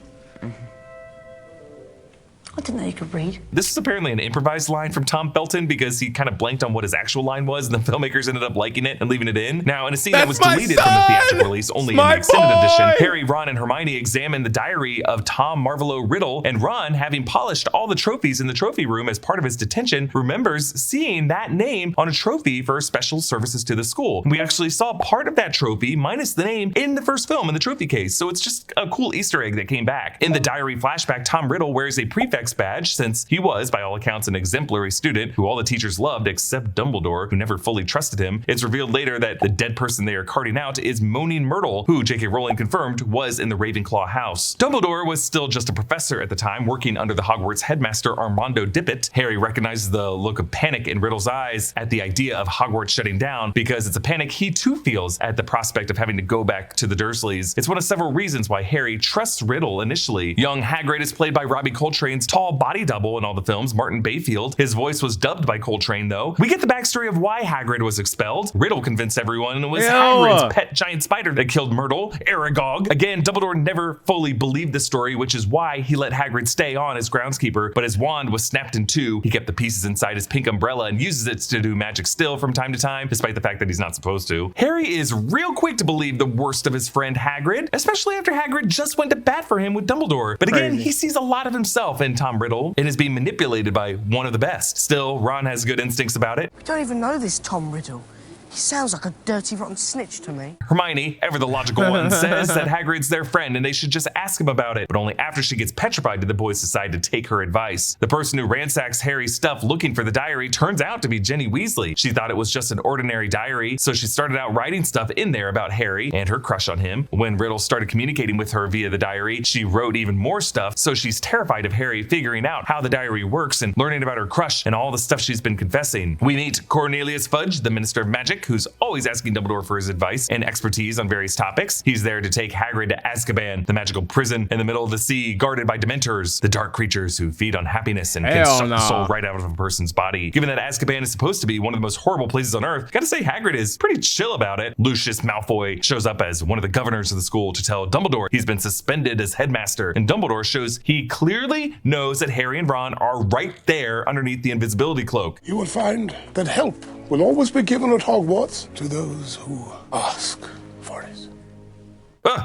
I didn't know you could read. This is apparently an improvised line from Tom Felton because he kind of blanked on what his actual line was, and the filmmakers ended up liking it and leaving it in. Now, in a scene that was deleted from the theatrical release, only in the extended edition, Harry, Ron, and Hermione examine the diary of Tom Marvolo Riddle, and Ron, having polished all the trophies in the trophy room as part of his detention, remembers seeing that name on a trophy for special services to the school. And we actually saw part of that trophy, minus the name, in the first film in the trophy case, so it's just a cool Easter egg that came back. In the diary flashback, Tom Riddle wears a prefect's badge since he was, by all accounts, an exemplary student who all the teachers loved except Dumbledore, who never fully trusted him. It's revealed later that the dead person they are carting out is Moaning Myrtle, who J.K. Rowling confirmed was in the Ravenclaw house. Dumbledore was still just a professor at the time, working under the Hogwarts headmaster Armando Dippet. Harry recognizes the look of panic in Riddle's eyes at the idea of Hogwarts shutting down because it's a panic he too feels at the prospect of having to go back to the Dursleys. It's one of several reasons why Harry trusts Riddle initially. Young Hagrid is played by Robbie Coltrane's tall body double in all the films, Martin Bayfield. His voice was dubbed by Coltrane though. We get the backstory of why Hagrid was expelled. Riddle convinced everyone it was Hagrid's pet giant spider that killed Myrtle, Aragog. Again, Dumbledore never fully believed the story, which is why he let Hagrid stay on as groundskeeper, but his wand was snapped in two. He kept the pieces inside his pink umbrella and uses it to do magic still from time to time, despite the fact that he's not supposed to. Harry is real quick to believe the worst of his friend Hagrid, especially after Hagrid just went to bat for him with Dumbledore. But again, he sees a lot of himself in Tom Riddle and is being manipulated by one of the best. Still, Ron has good instincts about it. We don't even know this Tom Riddle. He sounds like a dirty, rotten snitch to me. Hermione, ever the logical one, says that Hagrid's their friend and they should just ask him about it. But only after she gets petrified do the boys decide to take her advice. The person who ransacks Harry's stuff looking for the diary turns out to be Ginny Weasley. She thought it was just an ordinary diary, so she started out writing stuff in there about Harry and her crush on him. When Riddle started communicating with her via the diary, she wrote even more stuff, so she's terrified of Harry figuring out how the diary works and learning about her crush and all the stuff she's been confessing. We meet Cornelius Fudge, the Minister of Magic, who's always asking Dumbledore for his advice and expertise on various topics. He's there to take Hagrid to Azkaban, the magical prison in the middle of the sea, guarded by Dementors, the dark creatures who feed on happiness and can suck the soul right out of a person's body. Given that Azkaban is supposed to be one of the most horrible places on Earth, gotta say Hagrid is pretty chill about it. Lucius Malfoy shows up as one of the governors of the school to tell Dumbledore he's been suspended as headmaster, and Dumbledore shows he clearly knows that Harry and Ron are right there underneath the invisibility cloak. You will find that help will always be given at Hogwarts to those who ask for it.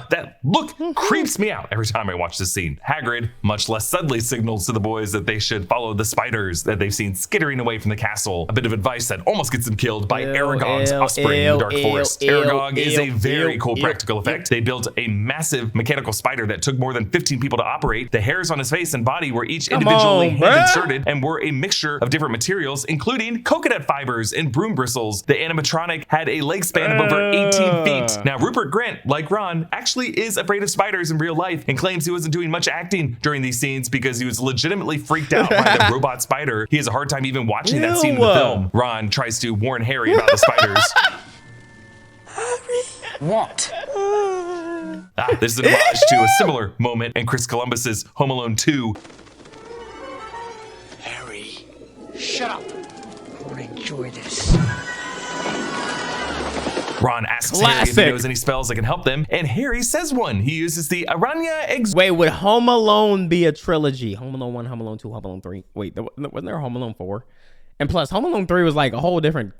That look creeps me out every time I watch this scene. Hagrid, much less subtly, signals to the boys that they should follow the spiders that they've seen skittering away from the castle. A bit of advice that almost gets them killed by Aragog's offspring in the Dark Forest. Aragog is a very cool practical effect. They built a massive mechanical spider that took more than 15 people to operate. The hairs on his face and body were each individually hand-inserted and were a mixture of different materials, including coconut fibers and broom bristles. The animatronic had a leg span of over 18 feet. Now, Rupert Grint, like Ron, actually is afraid of spiders in real life and claims he wasn't doing much acting during these scenes because he was legitimately freaked out by the robot spider. He has a hard time even watching that scene in the film. Ron tries to warn Harry about the spiders. What? This is an homage to a similar moment in Chris Columbus's Home Alone 2. Harry, shut up. I want to enjoy this. Ron asks Harry if he knows any spells that can help them, and Harry says one. He uses the Aranya Wait, would Home Alone be a trilogy? Home Alone 1, Home Alone 2, Home Alone 3. Wait, wasn't there a Home Alone 4? And plus, Home Alone 3 was like a whole different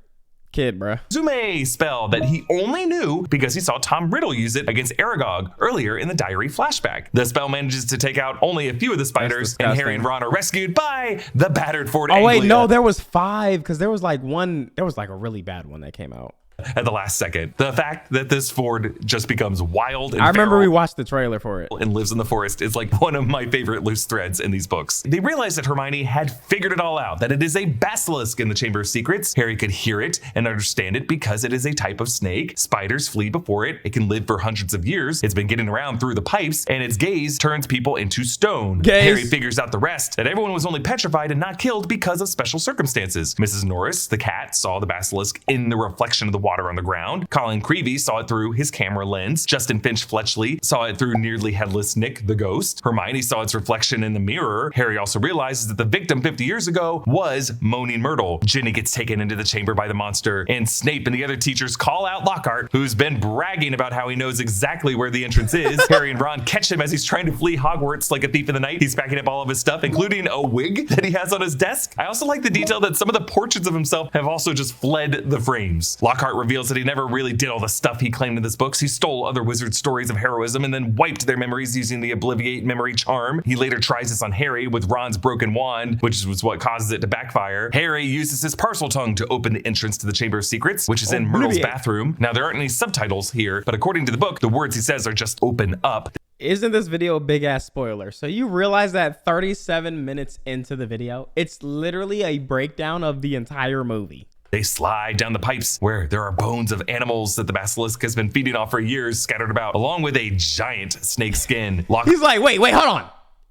kid, bruh. Zume spell that he only knew because he saw Tom Riddle use it against Aragog earlier in the diary flashback. The spell manages to take out only a few of the spiders, and Harry and Ron are rescued by the battered Ford Anglia. Oh wait, no, there was 5 because there was like a really bad one that came out at the last second. The fact that this Ford just becomes wild and I remember we watched the trailer for it. And lives in the forest is like one of my favorite loose threads in these books. They realized that Hermione had figured it all out, that it is a basilisk in the Chamber of Secrets. Harry could hear it and understand it because it is a type of snake. Spiders flee before it. It can live for hundreds of years. It's been getting around through the pipes, and its gaze turns people into stone. Harry figures out the rest, that everyone was only petrified and not killed because of special circumstances. Mrs. Norris, the cat, saw the basilisk in the reflection of the water on the ground. Colin Creevey saw it through his camera lens. Justin Finch Fletchley saw it through nearly headless Nick the ghost. Hermione saw its reflection in the mirror. Harry also realizes that the victim 50 years ago was Moaning Myrtle. Ginny gets taken into the chamber by the monster, and Snape and the other teachers call out Lockhart, who's been bragging about how he knows exactly where the entrance is. Harry and Ron catch him as he's trying to flee Hogwarts like a thief in the night. He's packing up all of his stuff, including a wig that he has on his desk. I also like the detail that some of the portraits of himself have also just fled the frames. Lockhart reveals that he never really did all the stuff he claimed in his books. He stole other wizard stories of heroism and then wiped their memories using the Obliviate memory charm. He later tries this on Harry with Ron's broken wand, which was what causes it to backfire. Harry uses his Parseltongue to open the entrance to the Chamber of Secrets, which is in Myrtle's bathroom. Now, there aren't any subtitles here, but according to the book, the words he says are just open up. Isn't this video a big ass spoiler? So you realize that 37 minutes into the video, it's literally a breakdown of the entire movie. They slide down the pipes where there are bones of animals that the basilisk has been feeding off for years scattered about, along with a giant snake skin. He's like, wait, hold on.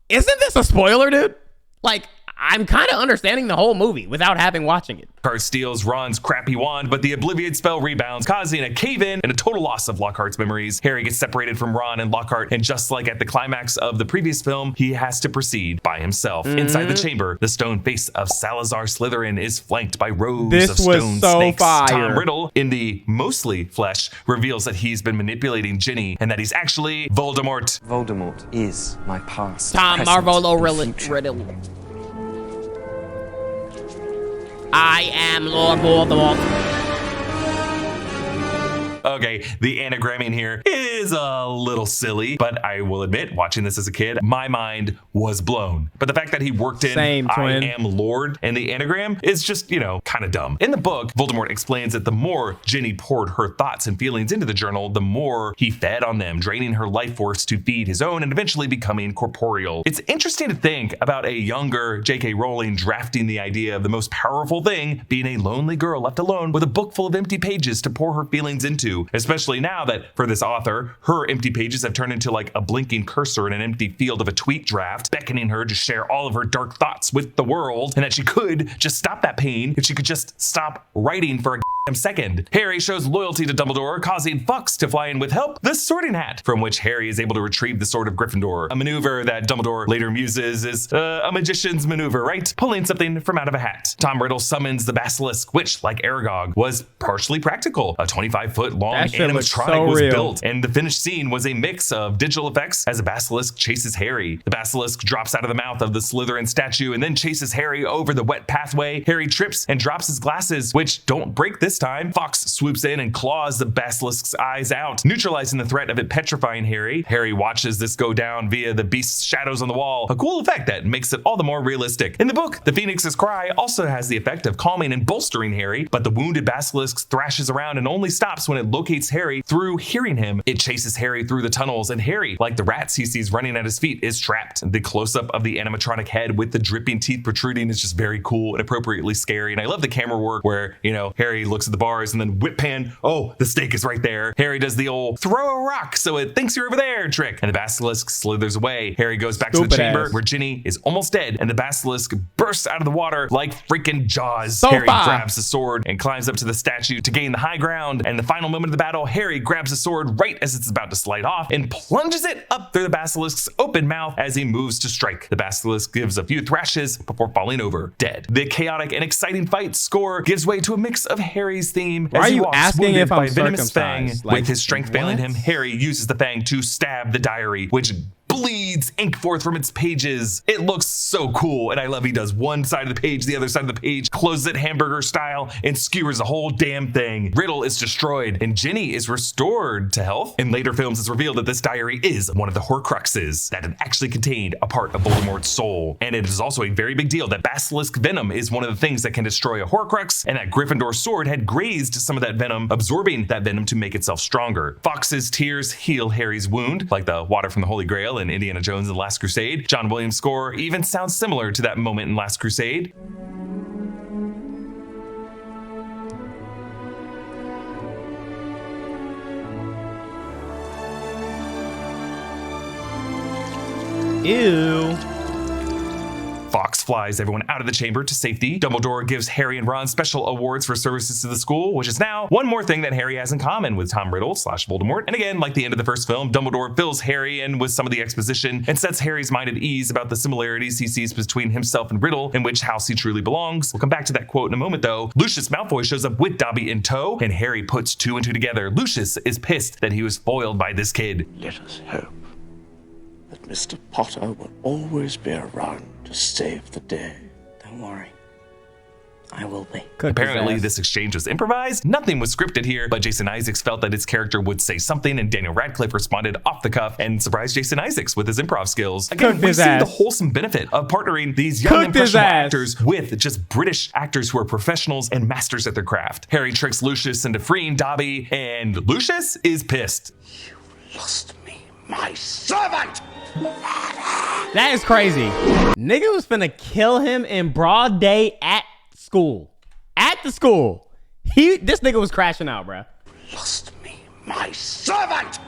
Isn't this a spoiler, dude? Like, I'm kind of understanding the whole movie without having watching it. Lockhart steals Ron's crappy wand, but the Obliviate spell rebounds, causing a cave-in and a total loss of Lockhart's memories. Harry gets separated from Ron and Lockhart, and just like at the climax of the previous film, he has to proceed by himself. Inside the chamber, the stone face of Salazar Slytherin is flanked by rows of stone snakes. Tom Riddle, in the mostly flesh, reveals that he's been manipulating Ginny and that he's actually Voldemort. Voldemort is my past. Tom Marvolo Riddle. I am Lord Voldemort. Okay, the anagramming here is a little silly, but I will admit, watching this as a kid, my mind was blown. But the fact that he worked in I am Lord and the anagram is just, you know, kind of dumb. In the book, Voldemort explains that the more Ginny poured her thoughts and feelings into the journal, the more he fed on them, draining her life force to feed his own and eventually becoming corporeal. It's interesting to think about a younger J.K. Rowling drafting the idea of the most powerful thing being a lonely girl left alone with a book full of empty pages to pour her feelings into. Especially now that for this author, her empty pages have turned into like a blinking cursor in an empty field of a tweet draft, beckoning her to share all of her dark thoughts with the world, and that she could just stop that pain if she could just stop writing for a second. Harry shows loyalty to Dumbledore, causing Fawkes to fly in with help, the Sorting Hat, from which Harry is able to retrieve the Sword of Gryffindor. A maneuver that Dumbledore later muses is a magician's maneuver, right? Pulling something from out of a hat. Tom Riddle summons the basilisk, which, like Aragog, was partially practical. A 25-foot-long animatronic was built, and the finished scene was a mix of digital effects as a basilisk chases Harry. The basilisk drops out of the mouth of the Slytherin statue and then chases Harry over the wet pathway. Harry trips and drops his glasses, which don't break this time. Fawkes swoops in and claws the basilisk's eyes out, neutralizing the threat of it petrifying Harry. Harry watches this go down via the beast's shadows on the wall, a cool effect that makes it all the more realistic. In the book, the Phoenix's cry also has the effect of calming and bolstering Harry, but the wounded basilisk thrashes around and only stops when it locates Harry through hearing him. It chases Harry through the tunnels, and Harry, like the rats he sees running at his feet, is trapped. The close-up of the animatronic head with the dripping teeth protruding is just very cool and appropriately scary, and I love the camera work where, you know, Harry looks at the bars and then whip pan, oh, the stake is right there. Harry does the old throw a rock so it thinks you're over there trick, and the basilisk slithers away. Harry goes back to the chamber where Ginny is almost dead, and the basilisk bursts out of the water like freaking Jaws. Harry grabs the sword and climbs up to the statue to gain the high ground, and the final moment of the battle, Harry grabs the sword right as it's about to slide off and plunges it up through the basilisk's open mouth as he moves to strike. The basilisk gives a few thrashes before falling over, dead. The chaotic and exciting fight score gives way to a mix of Harry's theme as he walks wounded by venomous fang. With his strength failing him, Harry uses the fang to stab the diary, which bleeds ink forth from its pages. It looks so cool, and I love he does one side of the page, the other side of the page, closes it hamburger style, and skewers the whole damn thing. Riddle is destroyed, and Ginny is restored to health. In later films, it's revealed that this diary is one of the Horcruxes that had actually contained a part of Voldemort's soul. And it is also a very big deal that basilisk venom is one of the things that can destroy a Horcrux, and that Gryffindor's sword had grazed some of that venom, absorbing that venom to make itself stronger. Fawkes' tears heal Harry's wound, like the water from the Holy Grail in Indiana Jones and the Last Crusade. John Williams' score even sounds similar to that moment in Last Crusade. Ew. Fawkes flies everyone out of the chamber to safety. Dumbledore gives Harry and Ron special awards for services to the school, which is now one more thing that Harry has in common with Tom Riddle / Voldemort. And again, like the end of the first film, Dumbledore fills Harry in with some of the exposition and sets Harry's mind at ease about the similarities he sees between himself and Riddle and which house he truly belongs. We'll come back to that quote in a moment though. Lucius Malfoy shows up with Dobby in tow, and Harry puts two and two together. Lucius is pissed that he was foiled by this kid. Let us hope that Mr. Potter will always be around to save the day. Don't worry. I will be. Apparently, this exchange was improvised. Nothing was scripted here, but Jason Isaacs felt that his character would say something, and Daniel Radcliffe responded off the cuff and surprised Jason Isaacs with his improv skills. Again, we see the wholesome benefit of partnering these young impressionable actors with just British actors who are professionals and masters at their craft. Harry tricks Lucius into freeing Dobby, and Lucius is pissed. You lost me, my servant! That is crazy. Nigga was finna kill him in broad day at school. At the school. This nigga was crashing out, bruh. Lost me, my servant!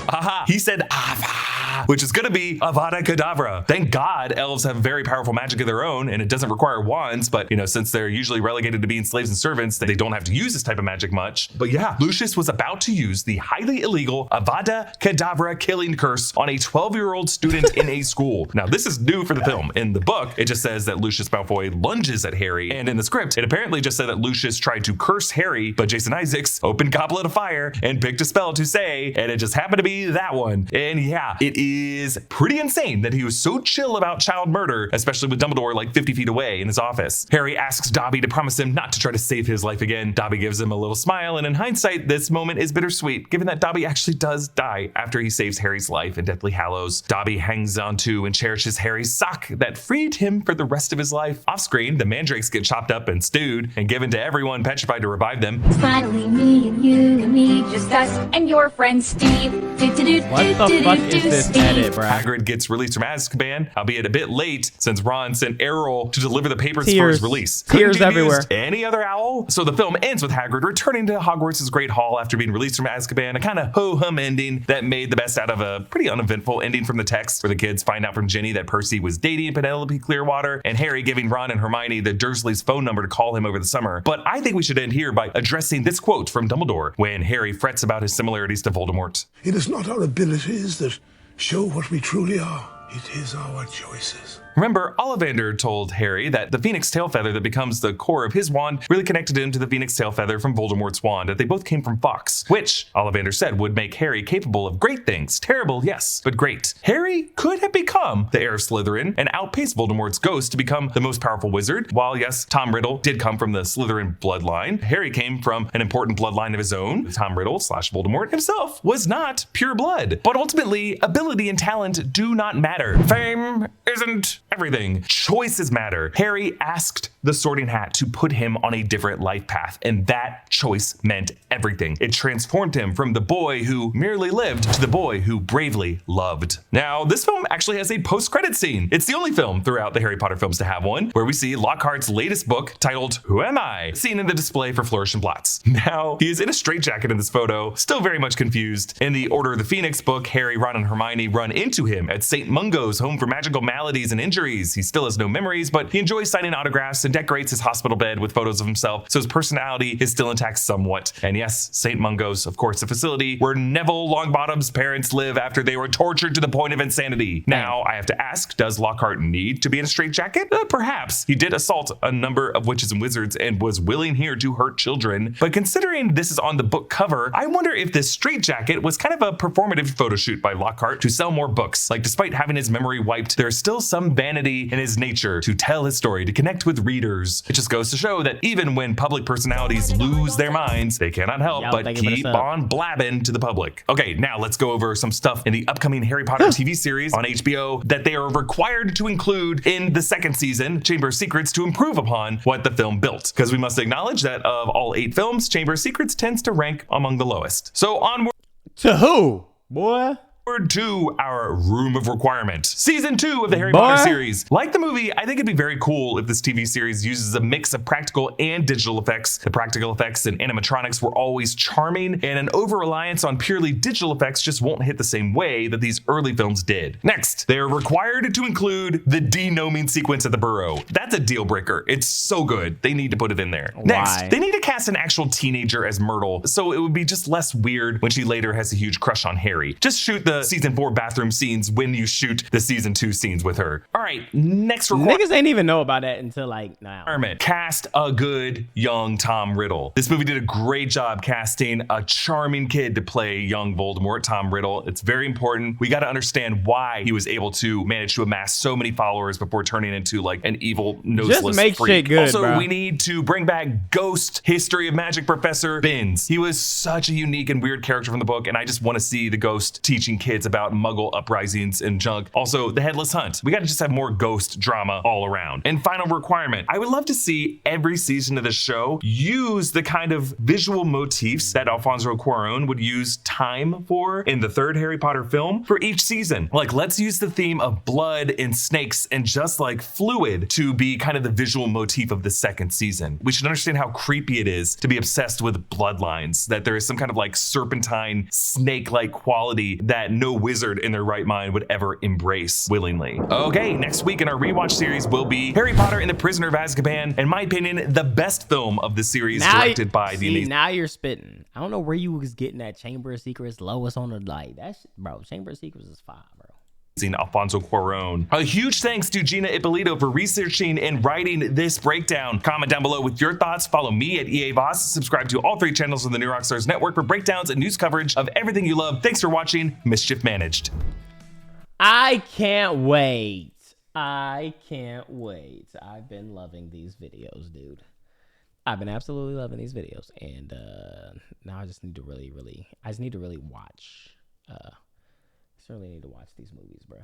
Aha, he said Ava, which is gonna be Avada Kedavra. Thank God elves have very powerful magic of their own, and it doesn't require wands, but since they're usually relegated to being slaves and servants, they don't have to use this type of magic much. But yeah, Lucius was about to use the highly illegal Avada Kedavra killing curse on a 12-year-old student in a school. Now, this is new for the film. In the book, it just says that Lucius Malfoy lunges at Harry, and in the script, it apparently just said that Lucius tried to curse Harry, but Jason Isaacs opened Goblet of Fire and picked a spell to say, and it just happened to be that one. And yeah, it is pretty insane that he was so chill about child murder, especially with Dumbledore like 50 feet away in his office. Harry asks Dobby to promise him not to try to save his life again. Dobby gives him a little smile, and in hindsight, this moment is bittersweet, given that Dobby actually does die after he saves Harry's life in Deathly Hallows. Dobby hangs onto and cherishes Harry's sock that freed him for the rest of his life. Off screen, the mandrakes get chopped up and stewed and given to everyone petrified to revive them. It's finally me and you and me, just us and your friend Steve. What the fuck is this edit, bro? Hagrid gets released from Azkaban, albeit a bit late since Ron sent Errol to deliver the papers for his release. Tears everywhere. Any other owl? So the film ends with Hagrid returning to Hogwarts' Great Hall after being released from Azkaban, a kind of ho-hum ending that made the best out of a pretty uneventful ending from the text, where the kids find out from Ginny that Percy was dating Penelope Clearwater, and Harry giving Ron and Hermione the Dursleys' phone number to call him over the summer. But I think we should end here by addressing this quote from Dumbledore when Harry frets about his similarities to Voldemort. It is not our abilities that show what we truly are. It is our choices. Remember, Ollivander told Harry that the Phoenix tail feather that becomes the core of his wand really connected him to the Phoenix tail feather from Voldemort's wand, that they both came from Fawkes, which Ollivander said would make Harry capable of great things. Terrible, yes, but great. Harry could have become the heir of Slytherin and outpaced Voldemort's ghost to become the most powerful wizard. While yes, Tom Riddle did come from the Slytherin bloodline, Harry came from an important bloodline of his own. Tom Riddle / Voldemort himself was not pure blood. But ultimately, ability and talent do not matter. Fame isn't everything. Choices matter. Harry asked the Sorting Hat to put him on a different life path, and that choice meant everything. It transformed him from the boy who merely lived to the boy who bravely loved. Now, this film actually has a post-credit scene. It's the only film throughout the Harry Potter films to have one, where we see Lockhart's latest book titled Who Am I? Seen in the display for Flourish and Blotts. Now, he is in a straitjacket in this photo, still very much confused. In the Order of the Phoenix book, Harry, Ron, and Hermione run into him at St. Mungo's home for magical maladies and injuries. He still has no memories, but he enjoys signing autographs and decorates his hospital bed with photos of himself, so his personality is still intact somewhat. And yes, St. Mungo's, of course, a facility where Neville Longbottom's parents live after they were tortured to the point of insanity. Now, I have to ask, does Lockhart need to be in a straitjacket? Perhaps. He did assault a number of witches and wizards and was willing here to hurt children, but considering this is on the book cover, I wonder if this straitjacket was kind of a performative photo shoot by Lockhart to sell more books. Like, despite having his memory wiped, there's still some vanity in his nature to tell his story, to connect with readers. It just goes to show that even when public personalities lose their minds, they cannot help but keep on blabbing to the public. Okay, now let's go over some stuff in the upcoming Harry Potter TV series on HBO that they are required to include in the second season, Chamber of Secrets, to improve upon what the film built. Because we must acknowledge that of all 8 films, Chamber of Secrets tends to rank among the lowest. So onward. To who? Boy, To our Room of Requirement, season 2 of the Harry Potter series. Like the movie, I think it'd be very cool if this TV series uses a mix of practical and digital effects. The practical effects and animatronics were always charming, and an over-reliance on purely digital effects just won't hit the same way that these early films did. Next, they're required to include the denoming sequence at the Burrow. That's a deal breaker. It's so good. They need to put it in there. Next, they need to cast an actual teenager as Myrtle, so it would be just less weird when she later has a huge crush on Harry. Just shoot the season 4 bathroom scenes when you shoot the season 2 scenes with her. All right, next niggas ain't even know about that until like now. Cast a good young Tom Riddle. This movie did a great job casting a charming kid to play young Voldemort, Tom Riddle. It's very important. We got to understand why he was able to manage to amass so many followers before turning into like an evil noseless just make freak. Shit good, also, bro. we need to bring back Ghost History of Magic Professor Binns. He was such a unique and weird character from the book, and I just want to see the Ghost teaching kids about Muggle uprisings and junk. Also, the Headless Hunt. We got to just have more Ghost drama all around. And final requirement, I would love to see every season of the show use the kind of visual motifs that Alfonso Cuarón would use time for in the third Harry Potter film for each season. Like, let's use the theme of blood and snakes and just like fluid to be kind of the visual motif of the second season. We should understand how creepy it is to be obsessed with bloodlines, that there is some kind of like serpentine snake-like quality that no wizard in their right mind would ever embrace willingly. Okay, next week in our rewatch series will be Harry Potter and the Prisoner of Azkaban. In my opinion, the best film of the series, directed by the amazing. Now you're spitting. I don't know where you was getting that Chamber of Secrets lowest on the like. That's bro. Chamber of Secrets is 5, bro. Alfonso Cuarón. A huge thanks to Gina Ippolito for researching and writing this breakdown. Comment down below with your thoughts. Follow me at EA Voss. Subscribe to all 3 channels on the New Rockstars Network for breakdowns and news coverage of everything you love. Thanks for watching. Mischief managed. I can't wait. I can't wait. I've been loving these videos, dude. I've been absolutely loving these videos, and now I just need to really watch. Certainly need to watch these movies, bro.